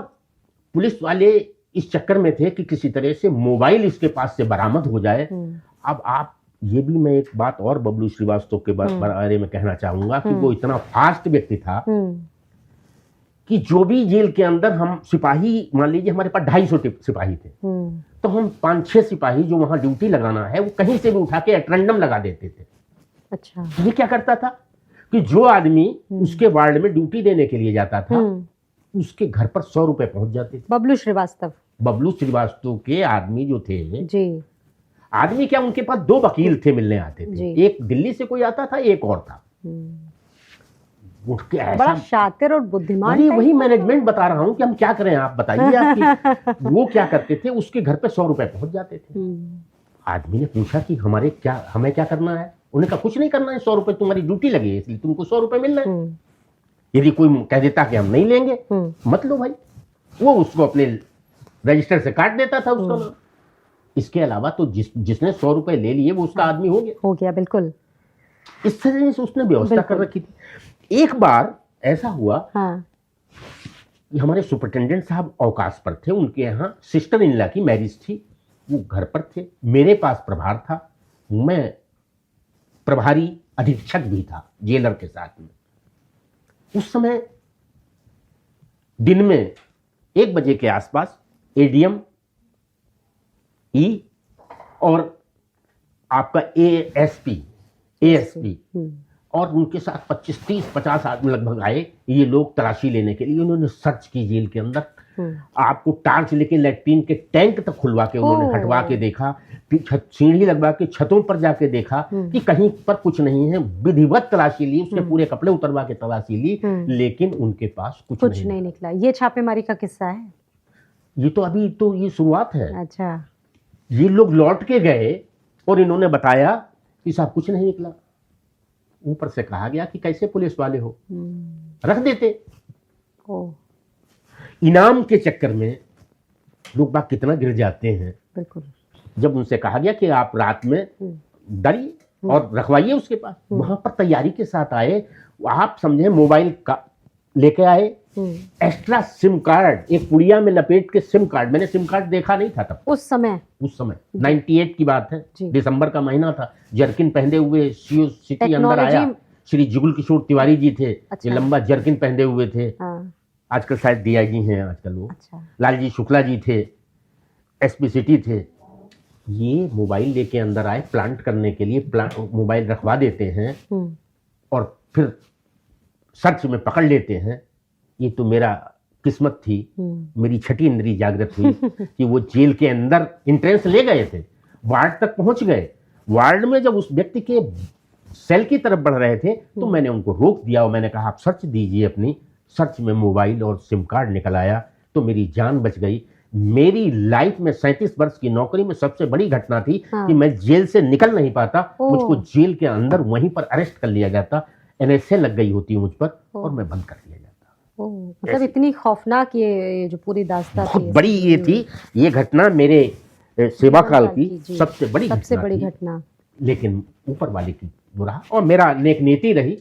पुलिस वाले इस चक्कर में थे कि किसी तरह से मोबाइल इसके पास से बरामद हो जाए। अब आप ये भी मैं एक बात और बबलू श्रीवास्तव के बारे में कहना चाहूंगा कि वो इतना फास्ट व्यक्ति था कि जो भी जेल के अंदर हम सिपाही, मान लीजिए हमारे पास 250 सिपाही थे, तो हम 5-6 सिपाही जो वहां ड्यूटी लगाना है वो कहीं से भी उठा के एट रैंडम लगा देते थे। अच्छा, ये क्या करता था कि जो आदमी उसके वार्ड में ड्यूटी देने के लिए जाता था उसके घर पर 100 रुपए पहुंच जाते थे। बबलू श्रीवास्तव के आदमी जो थे जी, आदमी क्या, उनके पास 2 वकील थे, मिलने आते थे। एक दिल्ली से कोई आता था, एक और था। उठ के ऐसा बड़ा शातिर और बुद्धिमान। वही मैनेजमेंट बता रहा हूं कि हम क्या करें, आप बताइए आपकी। वो क्या करते थे, उसके घर पे 100 रुपए पहुंच जाते थे। आदमी ने पूछा कि हमें क्या करना है? उन्हें कहा कुछ नहीं करना है, 100 रुपए तुम्हारी ड्यूटी लगी है इसलिए तुमको 100 रुपए मिल रहे हैं। यदि कोई कह देता कि हम नहीं लेंगे, मत लो भाई, वो उसको अपने रजिस्टर से काट देता था उसका नाम। इसके अलावा तो जिसने 100 रुपए ले लिए वो उसका आदमी हो गया। बिल्कुल इस तरह से उसने व्यवस्था कर रखी थी। एक बार ऐसा हुआ कि हमारे सुपरिटेंडेंट साहब अवकाश पर थे, उनके यहाँ सिस्टर इन लॉ की मैरिज थी, वो घर पर थे, मेरे पास प्रभार था, मैं प्रभारी अधीक्षक भी था जेलर के साथ में। उस समय दिन में 1 बजे के आसपास एडीएम और आपका एएसपी और उनके साथ 25-30-50 आदमी लगभग आए। ये लोग तलाशी लेने के लिए, उन्होंने सर्च की जेल के अंदर। आपको टार्च लेके लैट्रीन के टैंक तक खुलवा के उन्होंने हटवा के देखा, सीढ़ी लगवा के छतों पर जाके देखा कि कहीं पर कुछ नहीं है। विधिवत तलाशी ली, उसके पूरे कपड़े उतरवा के तलाशी ली, लेकिन उनके पास कुछ नहीं निकला। ये छापेमारी का किस्सा है। ये तो अभी तो ये शुरुआत है। अच्छा, ये लोग लौट के गए और इन्होंने बताया कि साहब कुछ नहीं निकला। ऊपर से कहा गया कि कैसे पुलिस वाले हो, रख देते। इनाम के चक्कर में लोग बाग कितना गिर जाते हैं। बिल्कुल। जब उनसे कहा गया कि आप रात में डालिए और रखवाइए उसके पास, वहां पर तैयारी के साथ आए। आप समझे मोबाइल का लेके आए, एक्स्ट्रा सिम कार्ड, एक पुड़िया में लपेट के सिम कार्ड। मैंने सिम कार्ड देखा नहीं था तब, उस समय 98 की बात है, दिसंबर का महीना था। जर्किन पहने हुए सीओ सिटी अंदर आया, श्री जुगल किशोर तिवारी जी थे। अच्छा। ये लंबा जर्किन पहने हुए थे। आजकल शायद डीआईजी हैं आजकल वो। अच्छा। लालजी शुक्ला जी थे, एसपी सिटी थे। ये मोबाइल लेके अंदर आए प्लांट करने के लिए, मोबाइल रखवा देते हैं और फिर सर्च में पकड़ लेते हैं। ये तो मेरा किस्मत थी, मेरी छठी इंद्री जागृत हुई कि वो जेल के अंदर एंट्रेंस ले गए थे, वार्ड तक पहुंच गए। वार्ड में जब उस व्यक्ति के सेल की तरफ बढ़ रहे थे तो मैंने उनको रोक दिया और मैंने कहा आप सर्च दीजिए अपनी। सर्च में मोबाइल और सिम कार्ड निकल आया तो मेरी जान बच गई। मेरी लाइफ में 37 वर्ष की नौकरी में सबसे बड़ी घटना थी कि मैं जेल से निकल नहीं पाता। मुझको जेल के अंदर वहीं पर अरेस्ट कर लिया जाता, एनएसए लग गई होती मुझ पर और मैं बंद कर दिया जाता। मतलब इतनी खौफनाक ये जो पूरी दास्तान बहुत बड़ी ये थी। ये घटना मेरे सेवा काल की सबसे बड़ी घटना। लेकिन ऊपर वाले की बुरा और मेरा नेक नीति रही।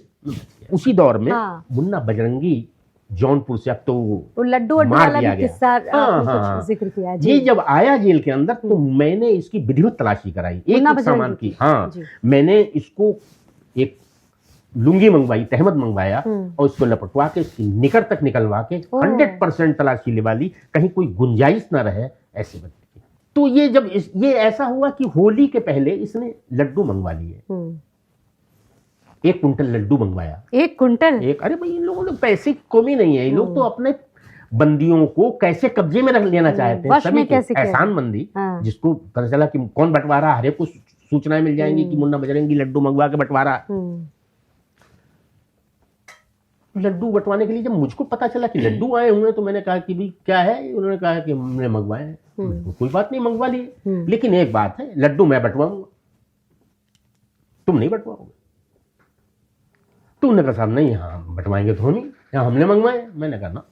उसी दौर में मुन्ना बजरंगी जौनपुर से, अब तो लड्डू वाला भी किस्सा आपने जिक्र किया जी। ये जब आया जेल के अंदर तो मैंने इसकी विधिवत तलाशी कराई एक सामान की। हाँ, मैंने इसको एक लुंगी मंगवाई, तहमद मंगवाया और इसको लपटवा के इसकी निकर तक निकलवा के 100% तलाशी ले वाली, कहीं कोई गुंजाइश ना रहे ऐसे बच्चे। तो ये जब ये ऐसा हुआ कि होली के पहले इसने लड्डू मंगवा लिए। 1 कुंटल लड्डू मंगवाया। 1 कुंटल? अरे भाई इन लोगों ने पैसे की कमी नहीं है। ये लोग तो अपने बंदियों को कैसे कब्जे में रख लेना चाहते हैं। सभी एहसान बंदी जिसको पता चला कि कौन बंटवारा, हर एक को सूचनाएं मिल जाएंगी कि मुन्ना बजरंगी लड्डू मंगवा के बंटवारा। लड्डू बंटवाने के लिए जब मुझको पता चला कि लड्डू आए हुए तो मैंने कहा कि भाई क्या है। उन्होंने कहा कि हमने मंगवाए हैं। कोई बात नहीं, मंगवा लिए, लेकिन एक बात है, लड्डू मैं बंटवाऊंगा, तुम नहीं बंटवाओगे। तुमने कहा साहब नहीं, हाँ बंटवाएंगे तो हम ही, यहाँ हमने मंगवाए। मैंने कहा ना,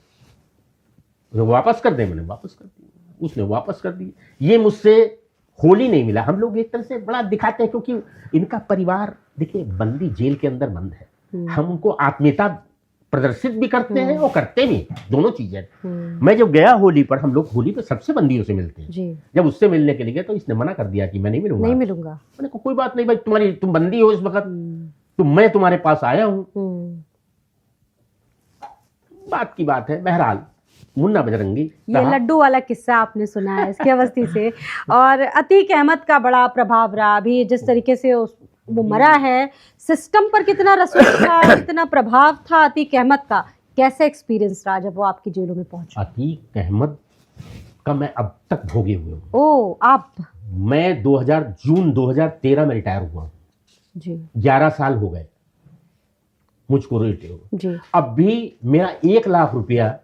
वापस कर दे। मैंने वापस कर दिया, उसने वापस कर दिया। ये मुझसे होली नहीं मिला। हम लोग एक तरह से बड़ा दिखाते हैं क्योंकि इनका परिवार, देखिए बंदी जेल के अंदर बंद है, हम उनको आत्मीयता प्रदर्शित भी करते हैं और करते भी, दोनों चीजें। मैं जब गया होली पर, हम लोग होली पे सबसे बंदियों से मिलते हैं, जब उससे मिलने के लिए गए तो इसने मना कर दिया कि मैं नहीं मिलूंगा। मैंने कहा कोई बात नहीं भाई, तुम बंदी हो इस वक्त, तो मैं तुम्हारे पास आया हूं। बात की बात है। बहरहाल मुन्ना बजरंगी, ये लड्डू वाला किस्सा आपने सुना है इसकी अवस्थी से, और अतीक अहमद का बड़ा प्रभाव रहा। अभी जिस तरीके से वो मरा है, सिस्टम पर कितना रसूख था, कितना प्रभाव था अतीक अहमद का, कैसा एक्सपीरियंस रहा जब वो आपकी जेलों में पहुंचा? अतीक अहमद का मैं अब तक भोगे हुए हूँ। ओ, आप? मैं जून 2013 में रिटायर हुआ जी। 11 साल हो गए मुझको रिटायर जी। अब भी मेरा 1 लाख रुपया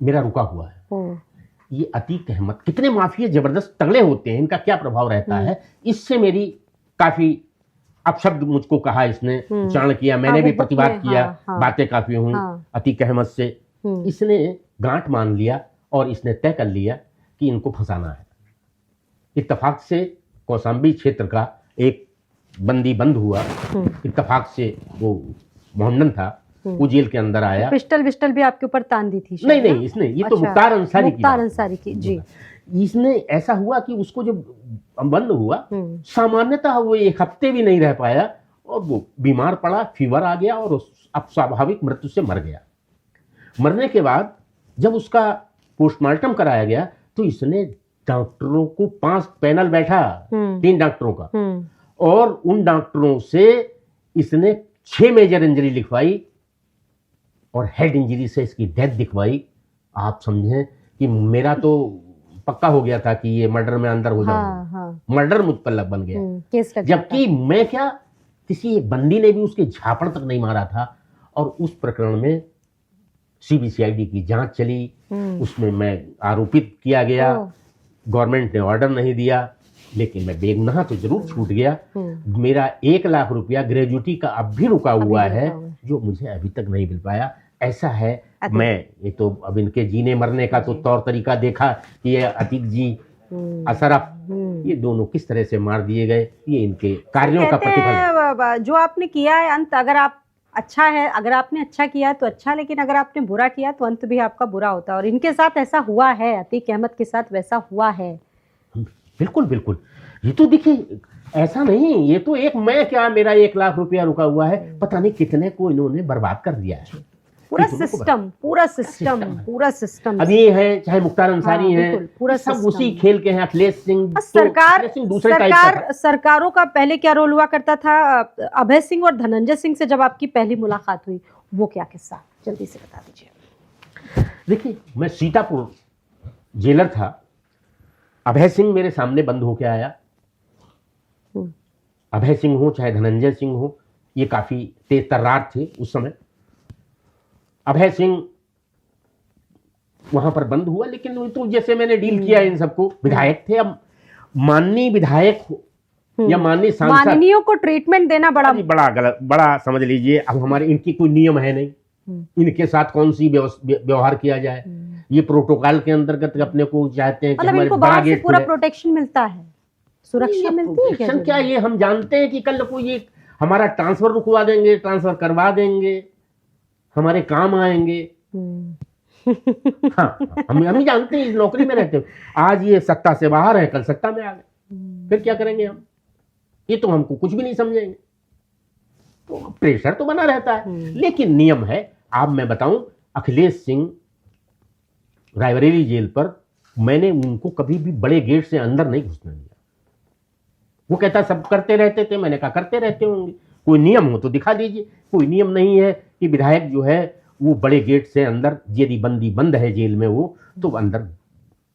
मेरा रुका हुआ है। ये अतीक अहमद कितने माफिया जबरदस्त तगड़े होते हैं, इनका क्या प्रभाव रहता है, इससे मेरी काफी अपशब्द मुझको कहा इसने, उच्चारण किया, मैंने भी प्रतिवाद किया। बातें काफी हुई अतीक अहमद से। इसने गांठ मान लिया और इसने तय कर लिया कि इनको फंसाना है। इत्तेफाक से कौशाम्बी क्षेत्र का एक बंदी बंद हुआ, इत्तेफाक से वो मोहम्मदन था, वो जेल के अंदर आया। पिस्टल भी आपके ऊपर तान दी थी? नहीं, इसने, ये तो मुख्तार अंसारी की जी। इसने ऐसा हुआ कि उसको जब बंद हुआ, सामान्यतः वो 1 हफ्ते भी नहीं रह पाया और वो बीमार पड़ा, फीवर आ गया और अब स्वाभाविक मृत्यु से मर गया। मरने के बाद जब उसका पोस्टमार्टम कराया गया तो इसने डॉक्टरों को 5 पैनल बैठा, 3 डॉक्टरों का, और उन डॉक्टरों से इसने 6 मेजर इंजरी लिखवाई और हेड इंजरी से इसकी डेथ दिखवाई। आप समझें कि मेरा तो पक्का हो गया था कि ये मर्डर में अंदर हो जाऊंगा। मर्डर मुझ पर बन गया, जबकि मैं क्या, किसी बंदी ने भी उसके झापड़ तक नहीं मारा था। और उस प्रकरण में सीबीसीआईडी की जांच चली, उसमें मैं आरोपित किया गया। गवर्नमेंट ने ऑर्डर नहीं दिया, लेकिन मैं बेगुनाह तो जरूर छूट गया। मेरा 1 लाख रुपया ग्रेजुटी का अब भी रुका हुआ है, जो मुझे अभी तक नहीं मिल पाया। ऐसा है, मैं ये तो अब इनके जीने मरने का तो तौर तरीका देखा कि ये अतीक जी, अशरफ, ये दोनों किस तरह से मार दिए गए, ये इनके कार्यों का प्रतिफल। जो आपने किया है अंत, अगर आप अच्छा है, अगर आपने अच्छा किया तो अच्छा, लेकिन अगर आपने बुरा किया तो अंत भी आपका बुरा होता है। और इनके साथ ऐसा हुआ है, अतीक अहमद के साथ वैसा हुआ है। बिल्कुल बिल्कुल। ये तो देखिए ऐसा नहीं, ये तो एक, मैं क्या, मेरा 1 लाख रुपया रुका हुआ है, पता नहीं कितने को इन्होंने बर्बाद कर दिया है। पूरा सिस्टम अब ये है चाहे मुख्तार अंसारी हाँ, हैं, पूरा सब सिस्टम। उसी खेल के हैं। अखिलेश सिंह तो सरकार अखिलेश सिंह दूसरे टाइप का था। सरकारों का पहले क्या रोल हुआ करता था? अभय सिंह और धनंजय सिंह से जब आपकी पहली मुलाकात हुई, वो क्या किस्सा, जल्दी से बता दीजिए। देखिए, मैं सीतापुर जेलर था, अभय सिंह मेरे सामने बंद होके आया। अभय सिंह हो चाहे धनंजय सिंह हो, ये काफी तेज तर्रार थे उस समय। अभय सिंह वहां पर बंद हुआ, लेकिन वो तो जैसे मैंने डील किया इन सबको, विधायक थे। अब माननीय विधायक हो या माननीय सांसद, माननीयों को ट्रीटमेंट देना बड़ा बड़ा गलत, बड़ा समझ लीजिए। अब हमारे इनकी कोई नियम है नहीं, इनके साथ कौन सी व्यवहार किया जाए। ये प्रोटोकॉल के अंतर्गत अपने को चाहते हैं कि मतलब हमारे इनको बड़ा बाहर से गेट पूरा खुले। प्रोटेक्शन मिलता है, सुरक्षा मिलती है क्या? प्रोटेक्शन क्या, ये हम जानते हैं कि कल को ये हमारा ट्रांसफर रुकवा देंगे, ट्रांसफर करवा देंगे, हमारे काम आएंगे। हाँ, हम ही जानते हैं, इस नौकरी में रहते हैं। आज ये सत्ता से बाहर है, कल सत्ता में आ गए, फिर क्या करेंगे हम? ये तो हमको कुछ भी नहीं समझेंगे। तो प्रेशर तो बना रहता है, लेकिन नियम है। आप मैं बताऊं, अखिलेश सिंह रायबरेली जेल पर मैंने उनको कभी भी बड़े गेट से अंदर नहीं घुसने दिया। वो कहता सब करते रहते थे, मैंने कहा करते रहते होंगे, कोई नियम हो तो दिखा दीजिए। कोई नियम नहीं है कि विधायक जो है वो बड़े गेट से अंदर, यदि बंदी बंद है जेल में वो, तो अंदर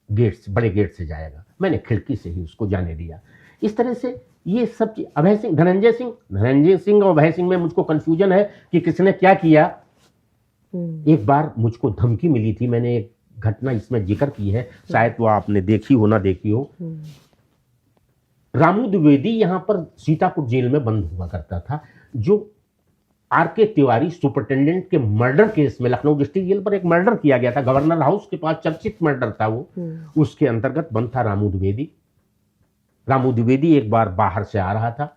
गेट से, बड़े गेट से जाएगा। मैंने खिड़की से ही उसको जाने दिया। इस तरह से ये सब चीज। अभय सिंह, धनंजय सिंह और अभय सिंह में मुझको कंफ्यूजन है कि किसने क्या किया। एक बार मुझको धमकी मिली थी, मैंने एक घटना इसमें जिक्र की है, शायद वो आपने देखी हो ना देखी हो। रामू द्विवेदी यहां पर सीतापुर जेल में बंद हुआ करता था, जो आर.के. तिवारी सुपरिटेंडेंट के मर्डर केस में लखनऊ डिस्ट्रिक्ट जेल पर एक मर्डर किया गया था। गवर्नर हाउस के पास चर्चित मर्डर था वो, उसके अंतर्गत बंद था रामू द्विवेदी। रामू द्विवेदी एक बार बाहर से आ रहा था,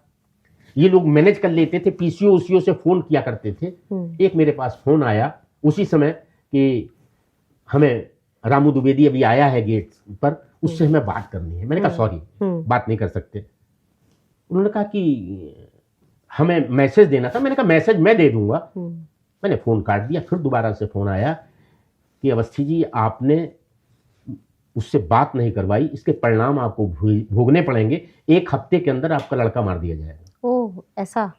ये लोग मैनेज कर लेते थे, पीसीओ से फोन किया करते थे। एक मेरे पास फोन आया उसी समय कि हमें रामू द्विवेदी अभी आया है गेट पर, उससे हमें बात करनी है। मैंने कहा सॉरी, बात नहीं कर सकते। उन्होंने कहा कि हमें मैसेज देना था। मैंने कहा मैसेज मैं दे दूंगा। मैंने फोन काट दिया। फिर दोबारा से फोन आया कि अवस्थी जी, आपने उससे बात नहीं करवाई, इसके परिणाम आपको भोगने पड़ेंगे। 1 हफ्ते के अंदर आपका लड़का मार दिया जाएगा। ओह, ऐसा?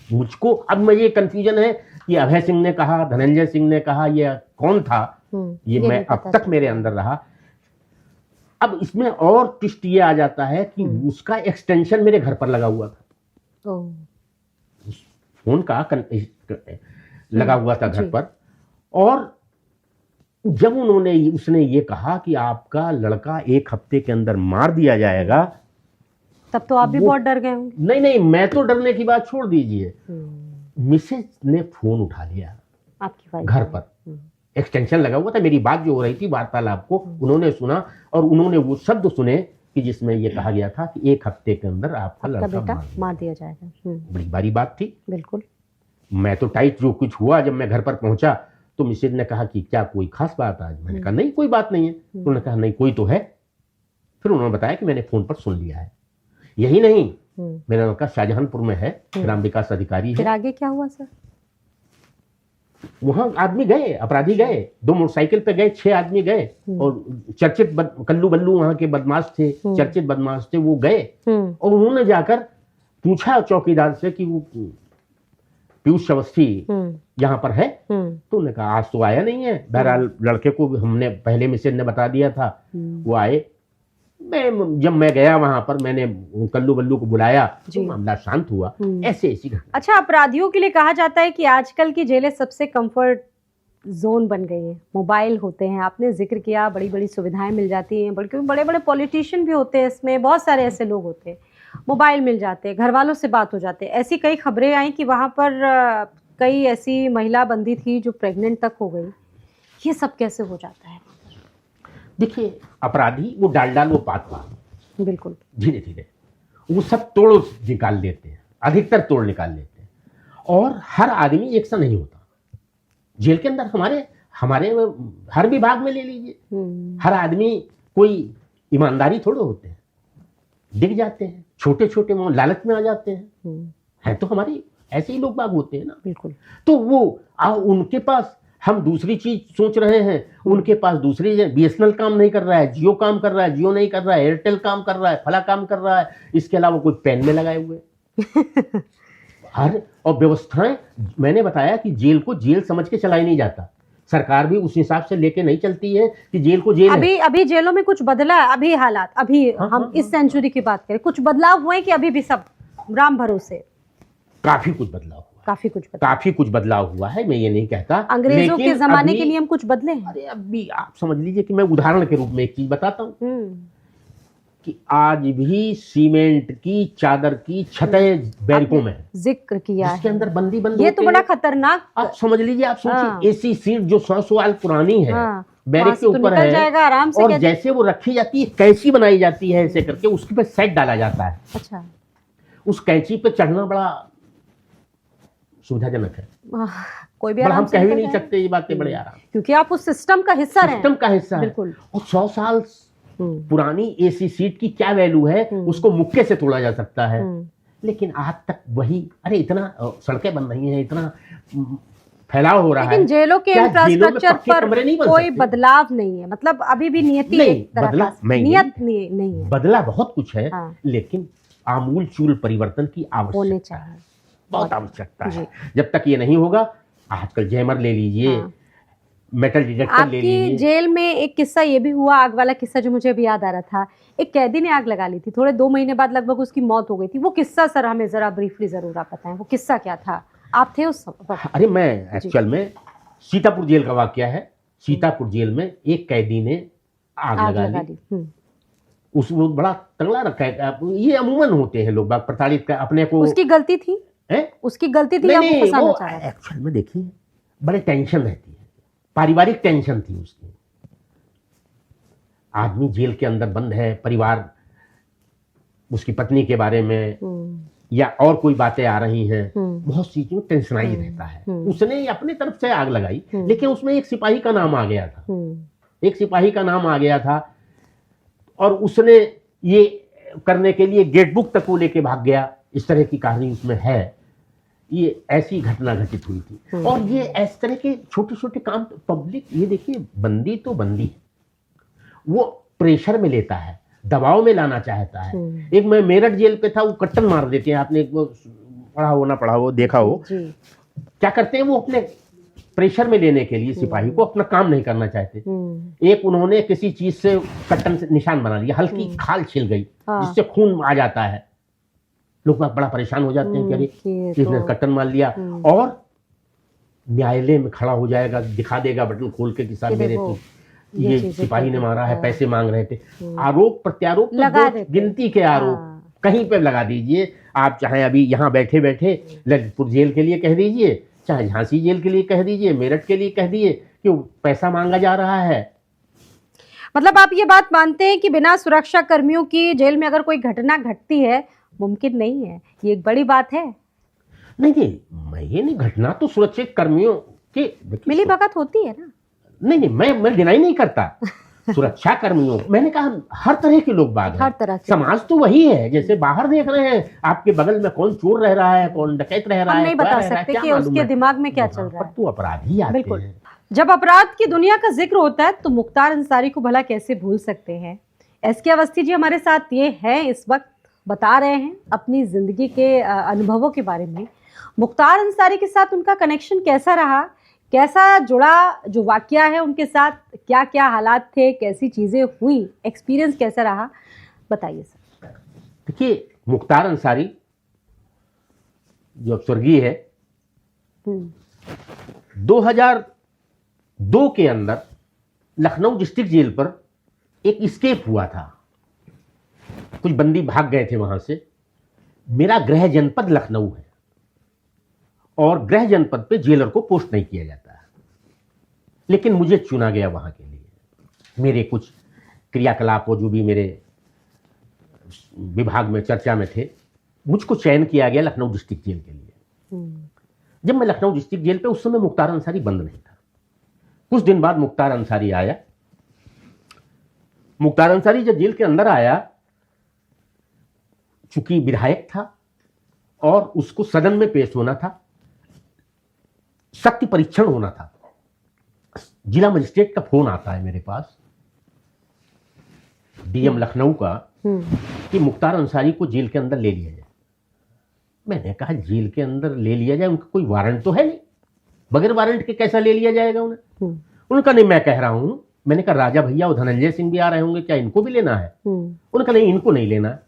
मुझको अब मुझे कंफ्यूजन है कि अभय सिंह ने कहा, धनंजय सिंह ने कहा, ये कौन था, ये मैं अब तक मेरे अंदर रहा। अब इसमें और ट्विस्ट ये आ जाता है कि उसका एक्सटेंशन मेरे घर पर लगा हुआ था। फोन का लगा हुआ था घर पर। और जब उसने ये कहा कि आपका लड़का 1 हफ्ते के अंदर मार दिया जाएगा, तब तो आप भी बहुत डर गए होंगे। नहीं, मैं तो डरने की बात छोड़ दीजिए। मिसेज ने फोन उठा लिया आपकी घर पर, एक्सटेंशन लगा हुआ था। मेरी बात जो हो रही थी वार्तालाप को उन्होंने सुना, और उन्होंने वो शब्द सुने कि जिसमें ये कहा गया था कि 1 हफ्ते के अंदर आपका लड़का मार दिया जाएगा। बड़ी भारी बात थी। बिल्कुल। मैं तो टाइट, जो कुछ हुआ जब मैं घर पर पहुंचा तो मिसेज ने कहा कि क्या कोई खास बात आज? मैंने कहा नहीं, कोई बात नहीं है। उन्होंने कहा नहीं, कोई तो है। फिर उन्होंने बताया कि मैंने फोन पर सुन लिया है। यही नहीं, मेरा लड़का शाहजहांपुर में है, ग्राम विकास अधिकारी है। फिर आगे क्या हुआ सर? वहां आदमी गए, अपराधी गए, 2 मोटरसाइकिल पे गए, 6 आदमी गए, और चर्चित कल्लू बल्लू वहां के बदमाश थे, चर्चित बदमाश थे, वो गए और उन्होंने जाकर पूछा चौकीदार से कि वो पीयूष अवस्थी यहाँ पर है। तो उन्होंने कहा आज तो आया नहीं है। बहरहाल लड़के को हमने पहले मिसेज ने बता दिया था, वो आए। जब मैं गया वहां पर, मैंने कल्लू बल्लू को बुलाया तो मामला शांत हुआ। ऐसी घटना। अच्छा, अपराधियों के लिए कहा जाता है कि आजकल की जेलें सबसे कंफर्ट जोन बन गई है। मोबाइल होते हैं, आपने जिक्र किया, बड़ी बड़ी सुविधाएं मिल जाती हैं, बल्कि बड़े बड़े पॉलिटिशियन भी होते हैं इसमें, बहुत सारे ऐसे लोग होते हैं। मोबाइल मिल जाते हैं, घर वालों से बात हो जाते हैं। ऐसी कई खबरें आई कि वहाँ पर कई ऐसी महिला बंदी थी जो प्रेग्नेंट तक हो गई। ये सब कैसे हो जाता है? देखिए, अपराधी वो डाल वो पात, बिल्कुल, धीरे धीरे वो सब तोड़ निकाल लेते हैं, अधिकतर तोड़ निकाल लेते हैं। और हर आदमी एक सा नहीं होता जेल के अंदर। हमारे हर विभाग में ले लीजिए, हर आदमी कोई ईमानदारी थोड़े होते हैं, दिख जाते हैं, छोटे छोटे लालच में आ जाते हैं। है तो हमारी ऐसे ही लोग बाग होते हैं ना। बिल्कुल। तो वो उनके पास हम दूसरी चीज सोच रहे हैं, उनके पास दूसरी है। बीएसएनएल काम नहीं कर रहा है, जियो काम कर रहा है, जियो नहीं कर रहा है, एयरटेल काम कर रहा है, फला काम कर रहा है, इसके अलावा कोई पेन में लगाए हुए हर और व्यवस्थाएं। मैंने बताया कि जेल को जेल समझ के चलाई नहीं जाता, सरकार भी उस हिसाब से लेके नहीं चलती है कि जेल को जेल अभी अभी जेलों में कुछ बदला है, अभी हालात, अभी हाँ, हम हाँ, इस सेंचुरी की बात करें, कुछ बदलाव हुए कि अभी भी सब राम भरोसे? काफी कुछ बदलाव हुआ, काफी कुछ बदलाव हुआ है, मैं ये नहीं कहता। अंग्रेजों के लेकिन जमाने अभी- के नियम कुछ बदले हैं? अरे अभी आप समझ लीजिए कि मैं उदाहरण के रूप में एक चीज बताता हूँ कि आज भी सीमेंट की चादर की छतें बैरकों में है, जिक्र किया जिसके है, अंदर बंदी बंद ये होते तो बड़ा हैं। खतरनाक। आप समझ लीजिए, आप हाँ। सोचिए एसी सीट जो 100 साल पुरानी है, हाँ, बैरक वहाँ के से तो ऊपर निकल है, जाएगा आराम से, और कहते- जैसे वो रखी जाती है, कैंची बनाई जाती है ऐसे करके, उसके पे सेट डाला जाता है। अच्छा, उस कैंची पे चढ़ना बड़ा सुविधाजनक है, कोई भी बड़ा हम आराम से कह भी निकल नहीं जाएगा। सकते ये बातें बड़े आराम, क्योंकि आप उस सिस्टम का हिस्सा रहे सिस्टम का हिस्सा है। बिल्कुल। और 100 साल पुरानी एसी सीट की क्या वैल्यू है, उसको मुक्के से तोड़ा जा सकता है। लेकिन आज तक वही, अरे इतना सड़कें बन रही हैं, इतना फैलाव हो रहा है, लेकिन जेलों के क्या जेलों में इंफ्रास्ट्रक्चर पक्के पर कमरे नहीं बन कोई सकते? बदलाव नहीं है, मतलब अभी भी नियति नहीं, एक तरह बदला- का मैं ये नियत नहीं है, बदला बहुत कुछ है। हाँ। लेकिन आमूल चूल परिवर्तन की होने आवश्यकता है, चाहिए। बहुत आवश्यकता जी। है। जब तक ये नहीं होगा, आजकल जैमर ले लीजिए, हाँ। मेटल डिटेक्टर ले आपकी लीजिए। जेल में एक किस्सा ये भी हुआ, आग वाला किस्सा जो मुझे अभी याद आ रहा था, एक कैदी ने आग लगा ली थी, थोड़े 2 महीने बाद लगभग उसकी मौत हो गई थी। वो किस्सा सर हमें जरा ब्रीफली जरूर आप बताएं, वो किस्सा क्या था? आप थे उस वक्त? अरे मैं एक्चुअल में सीतापुर जेल का वाकया है। सीतापुर जेल में एक कैदी ने आग लगा ली। उस वो बड़ा तगड़ा रखा है। ये अमूमन होते हैं लोग बाग प्रताड़ित कर अपने को। उसकी गलती थी? उसकी गलती थी या वो फंसाना चाह रहा था? एक्चुअल में देखिए, बड़े टेंशन रहती है, पारिवारिक टेंशन थी उसकी। आदमी जेल के अंदर बंद है, परिवार, उसकी पत्नी के बारे में या और कोई बातें आ रही हैं, बहुत सी चीजों में टेंशनाई रहता है। उसने अपनी तरफ से आग लगाई, लेकिन उसमें एक सिपाही का नाम आ गया था, एक सिपाही का नाम आ गया था, और उसने ये करने के लिए गेट बुक तक वो लेके भाग गया। इस तरह की कहानी उसमें है। ये ऐसी घटना घटित हुई थी। और ये इस तरह के छोटे छोटे काम पब्लिक, ये देखिए, बंदी तो बंदी है, वो प्रेशर में लेता है, दबाव में लाना चाहता है। एक मैं मेरठ जेल पे था, वो कट्टन मार देते हैं, आपने वो पढ़ा हो ना पढ़ा हो, देखा हो, क्या करते हैं वो अपने प्रेशर में लेने के लिए सिपाही को अपना काम नहीं करना चाहते। एक उन्होंने किसी चीज से कट्टन से निशान बना लिया, हल्की खाल छिल गई, जिससे खून आ जाता है। लोग बड़ा परेशान हो जाते हैं कि अरे इसने कट्टन मार लिया, और न्यायालय में खड़ा हो जाएगा, दिखा देगा बटन खोल के कि साहब मेरे तो ये सिपाही ने मारा है, पैसे मांग रहे थे। आरोप प्रत्यारोप तो गिनती के आरोप कहीं पे लगा दीजिए। आप चाहे अभी यहाँ बैठे बैठे ललितपुर जेल के लिए कह दीजिए, चाहे झांसी जेल के लिए कह दीजिए, मेरठ के लिए कह दीजिए कि पैसा मांगा जा रहा है। मतलब आप ये बात मानते हैं कि बिना सुरक्षा कर्मियों की जेल में अगर कोई घटना घटती है, मुमकिन नहीं है? ये एक बड़ी बात है। नहीं, मैं ये नहीं, घटना तो सुरक्षित कर्मियों के मिली भगत होती है ना। नहीं, मैं डिनाई नहीं करता सुरक्षा कर्मियों, मैंने कहा हर तरह के लोग बाग हैं, हर तरह के। समाज तो वही है, जैसे बाहर देख रहे हैं आपके बगल में कौन चोर रह रहा है, कौन डकैत रह रहा है, हम नहीं बता सकते कि उसके दिमाग में क्या चल रहा है। तो अपराधी आते बिल्कुल। हैं। जब अपराध की दुनिया का जिक्र होता है तो मुख्तार अंसारी को भला कैसे भूल सकते हैं। एसके अवस्थी जी हमारे साथ ये हैं, इस वक्त बता रहे हैं अपनी जिंदगी के अनुभवों के बारे में। मुख्तार अंसारी के साथ उनका कनेक्शन कैसा रहा, कैसा जुड़ा जो वाकया है उनके साथ, क्या क्या हालात थे, कैसी चीजें हुई, एक्सपीरियंस कैसा रहा, बताइए सर। देखिए, मुख्तार अंसारी जो स्वर्गीय है, 2002 के अंदर लखनऊ डिस्ट्रिक्ट जेल पर एक स्केप हुआ था। कुछ बंदी भाग गए थे वहां से। मेरा गृह जनपद लखनऊ है और गृह जनपद पे जेलर को पोस्ट नहीं किया जाता है, लेकिन मुझे चुना गया वहां के लिए। मेरे कुछ क्रियाकलापों जो भी मेरे विभाग में चर्चा में थे, मुझको चयन किया गया लखनऊ डिस्ट्रिक्ट जेल के लिए। जब मैं लखनऊ डिस्ट्रिक्ट जेल पे, उस समय मुख्तार अंसारी बंद नहीं था। कुछ दिन बाद मुख्तार अंसारी आया। मुख्तार अंसारी जब जेल के अंदर आया, चूंकि विधायक था और उसको सदन में पेश होना था, शक्ति परीक्षण होना था, जिला मजिस्ट्रेट का फोन आता है मेरे पास, डीएम लखनऊ का, कि मुख्तार अंसारी को जेल के अंदर ले लिया जाए। मैंने कहा जेल के अंदर ले लिया जाए, उनका कोई वारंट तो है नहीं, बगैर वारंट के कैसा ले लिया जाएगा उन्हें? उन्होंने कहा नहीं मैं कह रहा हूं। मैंने कहा राजा भैया और धनंजय सिंह भी आ रहे होंगे, क्या इनको भी लेना है? उन्होंने कहा नहीं इनको नहीं लेना है।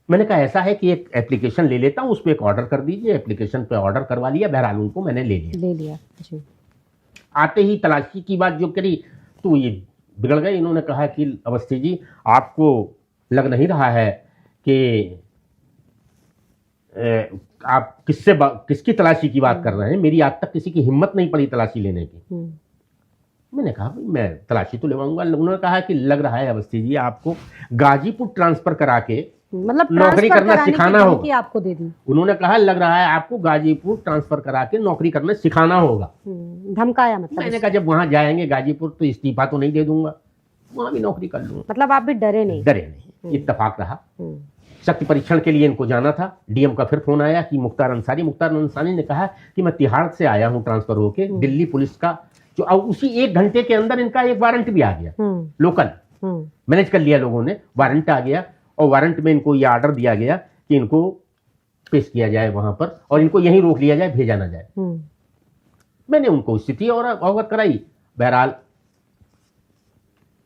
मैंने कहा ऐसा है कि एक एप्लीकेशन ले लेता हूं, उस पर एक ऑर्डर कर दीजिए। एप्लीकेशन पे ऑर्डर करवा लिया, बहरहाल उनको मैंने ले लिया जी। आते ही तलाशी की बात जो करी तो ये बिगड़ गए। इन्होंने कहा कि अवस्थी जी आपको लग नहीं रहा है कि आप किसकी तलाशी की बात कर रहे हैं? मेरी आज तक किसी की हिम्मत नहीं पड़ी तलाशी लेने की। मैंने कहा भाई मैं तलाशी तो लेवाऊंगा। उन्होंने कहा कि लग रहा है अवस्थी जी आपको गाजीपुर ट्रांसफर करा के मतलब नौकरी करना सिखाना होगा। आपको दे दी। उन्होंने कहा लग रहा है आपको गाजीपुर ट्रांसफर करा के नौकरी करना सिखाना होगा। धमकाया मतलब? मैंने कहा जब वहां जाएंगे गाजीपुर तो इस्तीफा तो नहीं दे दूंगा, वहां भी नौकरी कर लूंगा। मतलब आप भी डरे नहीं? डरे नहीं, इत्तेफाक रहा। शक्ति परीक्षण के लिए इनको जाना था। डीएम का फिर फोन आया कि मुख्तार अंसारी ने कहा कि मैं तिहाड़ से आया हूं ट्रांसफर होके, दिल्ली पुलिस का जो उसी 1 घंटे के अंदर इनका एक वारंट भी आ गया, लोकल मैनेज कर लिया लोगों ने, वारंट आ गया और वारंट में इनको ये ऑर्डर दिया गया कि इनको पेश किया जाए वहां पर और इनको यहीं रोक लिया जाए, भेजा ना जाए। मैंने उनको स्थिति और अवगत कराई। बहरहाल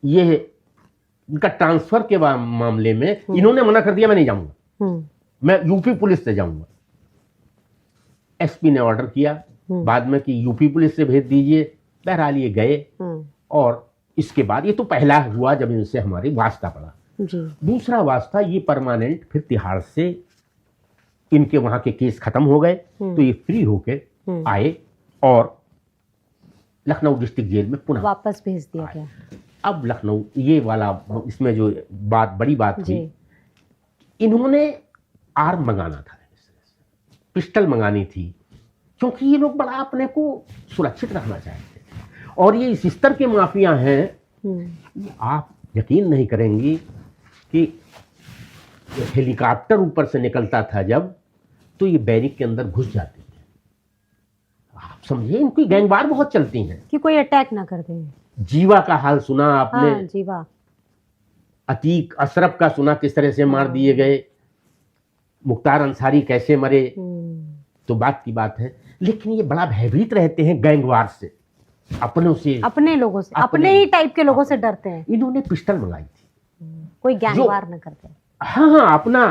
ये इनका ट्रांसफर के मामले में इन्होंने मना कर दिया, मैं नहीं जाऊंगा, मैं यूपी पुलिस से जाऊंगा। एसपी ने ऑर्डर किया बाद में कि यूपी पुलिस से भेज दीजिए। बहरहाल ये गए और इसके बाद ये तो पहला हुआ जब इनसे हमारी वास्ता पड़ा। दूसरा वास्ता ये परमानेंट फिर तिहाड़ से इनके वहां के केस खत्म हो गए तो ये फ्री होके आए और लखनऊ डिस्ट्रिक्ट जेल में पुनः वापस भेज दिया गया। अब लखनऊ ये वाला इसमें जो बड़ी बात थी, इन्होंने आर्म मंगाना था, पिस्टल मंगानी थी, क्योंकि ये लोग बड़ा अपने को सुरक्षित रखना चाहते थे। और ये इस स्तर के माफिया हैं, आप यकीन नहीं करेंगी कि हेलीकॉप्टर ऊपर से निकलता था जब, तो ये बैरिक के अंदर घुस जाते थे। आप समझिए इनकी गैंगवार बहुत चलती हैं कि कोई अटैक ना कर दे। जीवा का हाल सुना आपने? हाँ, जीवा। अतीक अशरफ का सुना किस तरह से मार दिए गए, मुख्तार अंसारी कैसे मरे, तो बात की बात है। लेकिन ये बड़ा भयभीत रहते हैं गैंगवार से, अपने लोगों से, अपने ही टाइप के लोगों से डरते हैं। इन्होंने पिस्टल मंगाई थी, कोई गैंगवार न करते। हाँ, अपना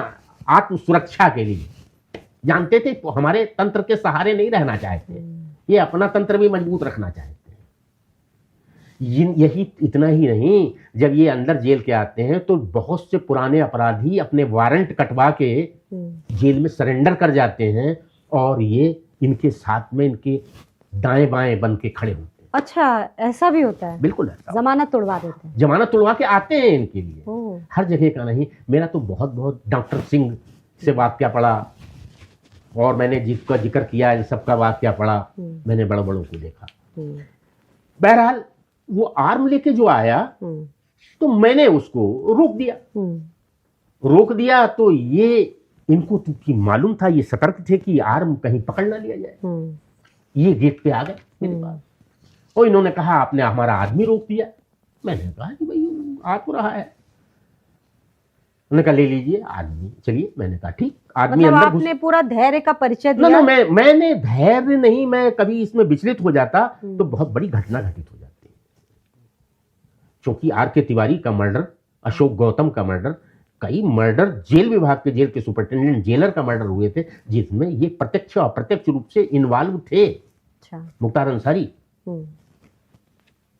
आत्म सुरक्षा के लिए। जानते थे हमारे तंत्र के सहारे नहीं रहना चाहते, ये अपना तंत्र भी मजबूत रखना चाहते हैं। यही इतना ही नहीं, जब ये अंदर जेल के आते हैं तो बहुत से पुराने अपराधी अपने वारंट कटवा के जेल में सरेंडर कर जाते हैं और ये इनके साथ में इनके दाएं बाएं बन के खड़े होते हैं। अच्छा, ऐसा भी होता है? बिल्कुल ऐसा। जमानत तुड़वा देते हैं? जमानत तुड़वा के आते हैं इनके लिए, हर जगह का नहीं। मेरा तो बहुत डॉक्टर सिंह से वाकया पड़ा और मैंने जिसका जिक्र किया इन सबका वाकया पड़ा, मैंने बड़ों को देखा। बहरहाल वो आर्म लेके जो आया तो मैंने उसको रोक दिया तो ये इनको तो मालूम था, ये सतर्क थे कि आर्म कहीं पकड़ ना लिया जाए। ये गेट पे आ गए मेरे पास और इन्होंने कहा आपने हमारा आदमी रोक दिया। मैंने कहा कि भाई आ तो रहा है। उन्होंने कहा ले लीजिए आदमी, चलिए। मैंने कहा ठीक। आदमी मतलब अंदर आपने पूरा धैर्य का परिचय दिया? मैंने धैर्य नहीं, मैं कभी इसमें विचलित हो जाता तो बहुत बड़ी घटना घटित हो जाती। क्योंकि आर के तिवारी का मर्डर, अशोक गौतम का मर्डर, कई मर्डर जेल विभाग के जेल के सुपरिटेंडेंट जेलर का मर्डर हुए थे जिसमें ये प्रत्यक्ष और अप्रत्यक्ष रूप से इन्वॉल्व थे। अच्छा। मुख्तार अंसारी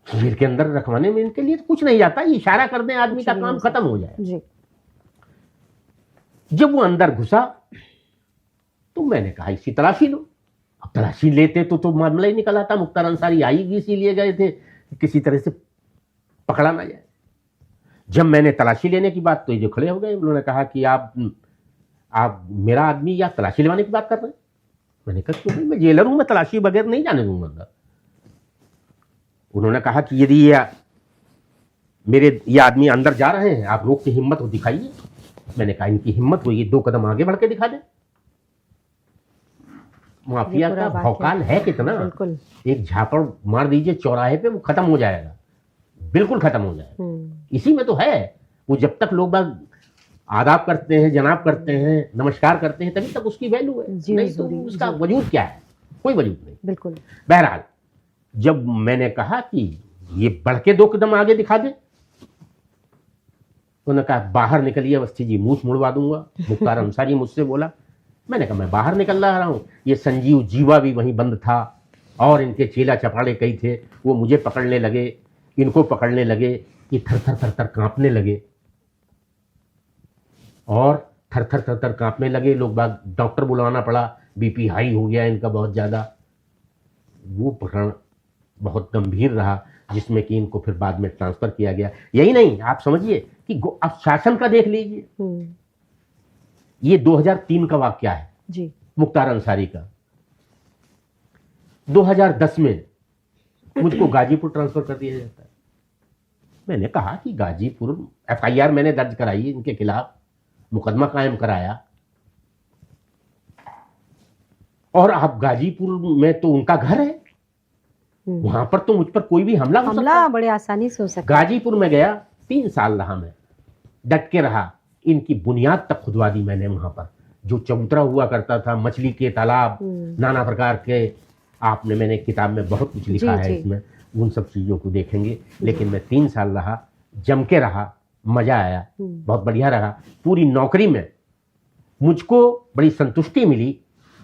जेल के अंदर रखवाने में इनके लिए कुछ नहीं जाता, ये इशारा कर दें आदमी का काम खत्म हो जाए जी। जब वो अंदर घुसा तो मैंने कहा इसी तलाशी लो। अब तलाशी लेते तो मामला ही निकल आता। मुख्तार अंसारी आई इसीलिए गए थे किसी तरह से पकड़ा ना जाए। जब मैंने तलाशी लेने की बात तो ये जो खड़े हो गए, उन्होंने कहा कि आप मेरा आदमी या तलाशी लेवाने की बात कर रहे हैं। मैंने कहा क्यों, मैं जेलर हूं, मैं तलाशी बगैर नहीं जाने दूंगा अंदर। उन्होंने कहा कि यदि ये आदमी अंदर जा रहे हैं, आप रोक के हिम्मत हो दिखाइए। मैंने कहा इनकी हिम्मत हुई 2 कदम आगे बढ़ के दिखा दे। माफिया पूरा का वाकया। भौकाल है कितना। बिल्कुल। एक झापड़ मार दीजिए चौराहे पे, वो खत्म हो जाएगा, बिल्कुल खत्म हो जाएगा। इसी में तो है। वो जब तक लोग बाग आदाब करते हैं, जनाब करते हैं, नमस्कार करते हैं, तभी तक उसकी वैल्यू है, जी नहीं तो हुजूरी, उसका जी। वजूद क्या है, कोई वजूद नहीं। बिल्कुल। बहरहाल जब मैंने कहा कि ये बढ़ के 2 कदम आगे दिखा दे, उन्होंने कहा बाहर निकलिए अवस्थी जी, मूछ मुड़वा दूंगा। मुख्तार अंसारी मुझसे बोला। मैंने कहा मैं बाहर निकल रहा हूं। ये संजीव जीवा भी वहीं बंद था और इनके चेला चपाड़े कई थे, वो मुझे पकड़ने लगे, इनको पकड़ने लगे, ये थर थर थर थर कांपने लगे और थर थर थर थर कांपने लगे। लोग बाग डॉक्टर बुलवाना पड़ा, बीपी हाई हो गया इनका बहुत ज़्यादा। वो प्रकरण बहुत गंभीर रहा, जिसमें कि इनको फिर बाद में ट्रांसफ़र किया गया। यही नहीं, आप समझिए कि अब शासन का देख लीजिए। ये 2003 का वाकया है जी। मुख्तार अंसारी का। 2010 में मुझको गाजीपुर ट्रांसफर कर दिया जाता है। मैंने कहा कि गाजीपुर, एफआईआर मैंने दर्ज कराई इनके खिलाफ, मुकदमा कायम कराया, और अब गाजीपुर में तो उनका घर है, वहां पर तो मुझ पर कोई भी हमला हो सकता है। बड़े आसानी से हो सकता है। गाजीपुर में गया, 3 साल रहा मैं, डट के रहा। इनकी बुनियाद तक खुदवा दी मैंने वहां पर। जो चबूतरा हुआ करता था, मछली के तालाब, नाना प्रकार के, आपने, मैंने किताब में बहुत कुछ लिखा है इसमें, उन सब चीज़ों को देखेंगे। लेकिन मैं 3 साल रहा, जम के रहा, मजा आया, बहुत बढ़िया रहा। पूरी नौकरी में मुझको बड़ी संतुष्टि मिली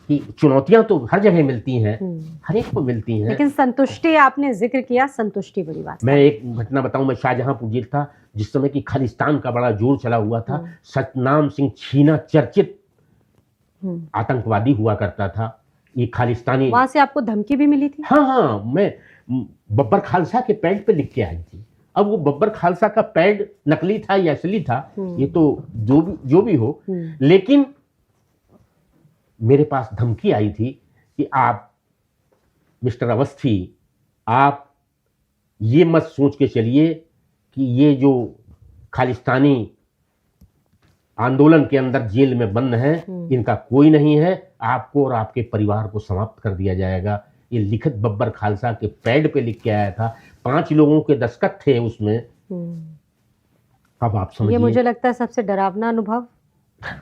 कि चुनौतियां तो हर जगह मिलती हैं, हर एक को मिलती हैं, लेकिन संतुष्टि, आपने जिक्र किया, संतुष्टि बड़ी बात। मैं एक घटना बताऊं, मैं शाहजहांपुर जेल था जिस समय कि खालिस्तान का बड़ा जोर चला हुआ था। सतनाम सिंह छीना चर्चित आतंकवादी हुआ करता था, ये खालिस्तानी। वहां से आपको धमकी भी मिली थी? हाँ, मैं बब्बर खालसा के पैड पे लिख के आई थी। अब वो बब्बर खालसा का पैड नकली था या असली था, ये तो जो भी हो, लेकिन मेरे पास धमकी आई थी कि आप मिस्टर अवस्थी, आप ये मत सोच के चलिए कि ये जो खालिस्तानी आंदोलन के अंदर जेल में बंद हैं, इनका कोई नहीं है, आपको और आपके परिवार को समाप्त कर दिया जाएगा। ये लिखित बब्बर खालसा के पैड पे लिख के आया था, 5 लोगों के दस्तखत थे उसमें। अब आप समझिए, ये मुझे लगता है सबसे डरावना अनुभव।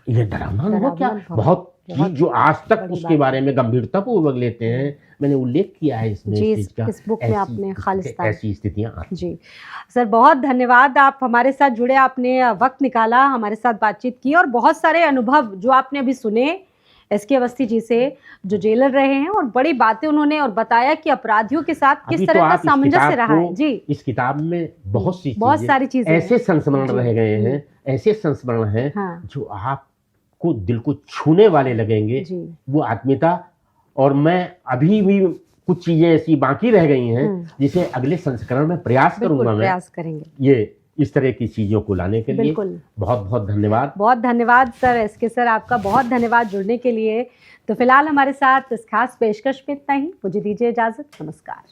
ये डरावना अनुभव क्या, बहुत चीज जो आज तक उसके बारे में गंभीरता पूर्वक लेते हैं। मैंने उल्लेख किया है इसमें, इस बुक में आपने खालिस्तान, ऐसी स्थितियां जी। सर बहुत धन्यवाद, आप हमारे साथ जुड़े, आपने वक्त निकाला, हमारे साथ बातचीत की, और बहुत सारे अनुभव जो आपने अभी सुने एसके अवस्थी जी से, जो जेलर रहे हैं, और बड़ी बातें उन्होंने और बताया कि अपराधियों के साथ किस तरह का सामंजस्य रहा है। जी, इस किताब में बहुत सारी चीजें ऐसे संस्मरण रह गए हैं, ऐसे संस्मरण हैं जो आपको दिल को छूने वाले लगेंगे। वो आत्मीयता, और मैं अभी भी कुछ चीजें ऐसी बाकी रह गई हैं जिसे अगले संस्करण में प्रयास करूंगा, प्रयास करेंगे ये इस तरह की चीजों को लाने के लिए। बहुत बहुत धन्यवाद। बहुत धन्यवाद सर, एसके सर, आपका बहुत धन्यवाद जुड़ने के लिए। तो फिलहाल हमारे साथ इस खास पेशकश में इतना ही, मुझे दीजिए इजाजत, नमस्कार।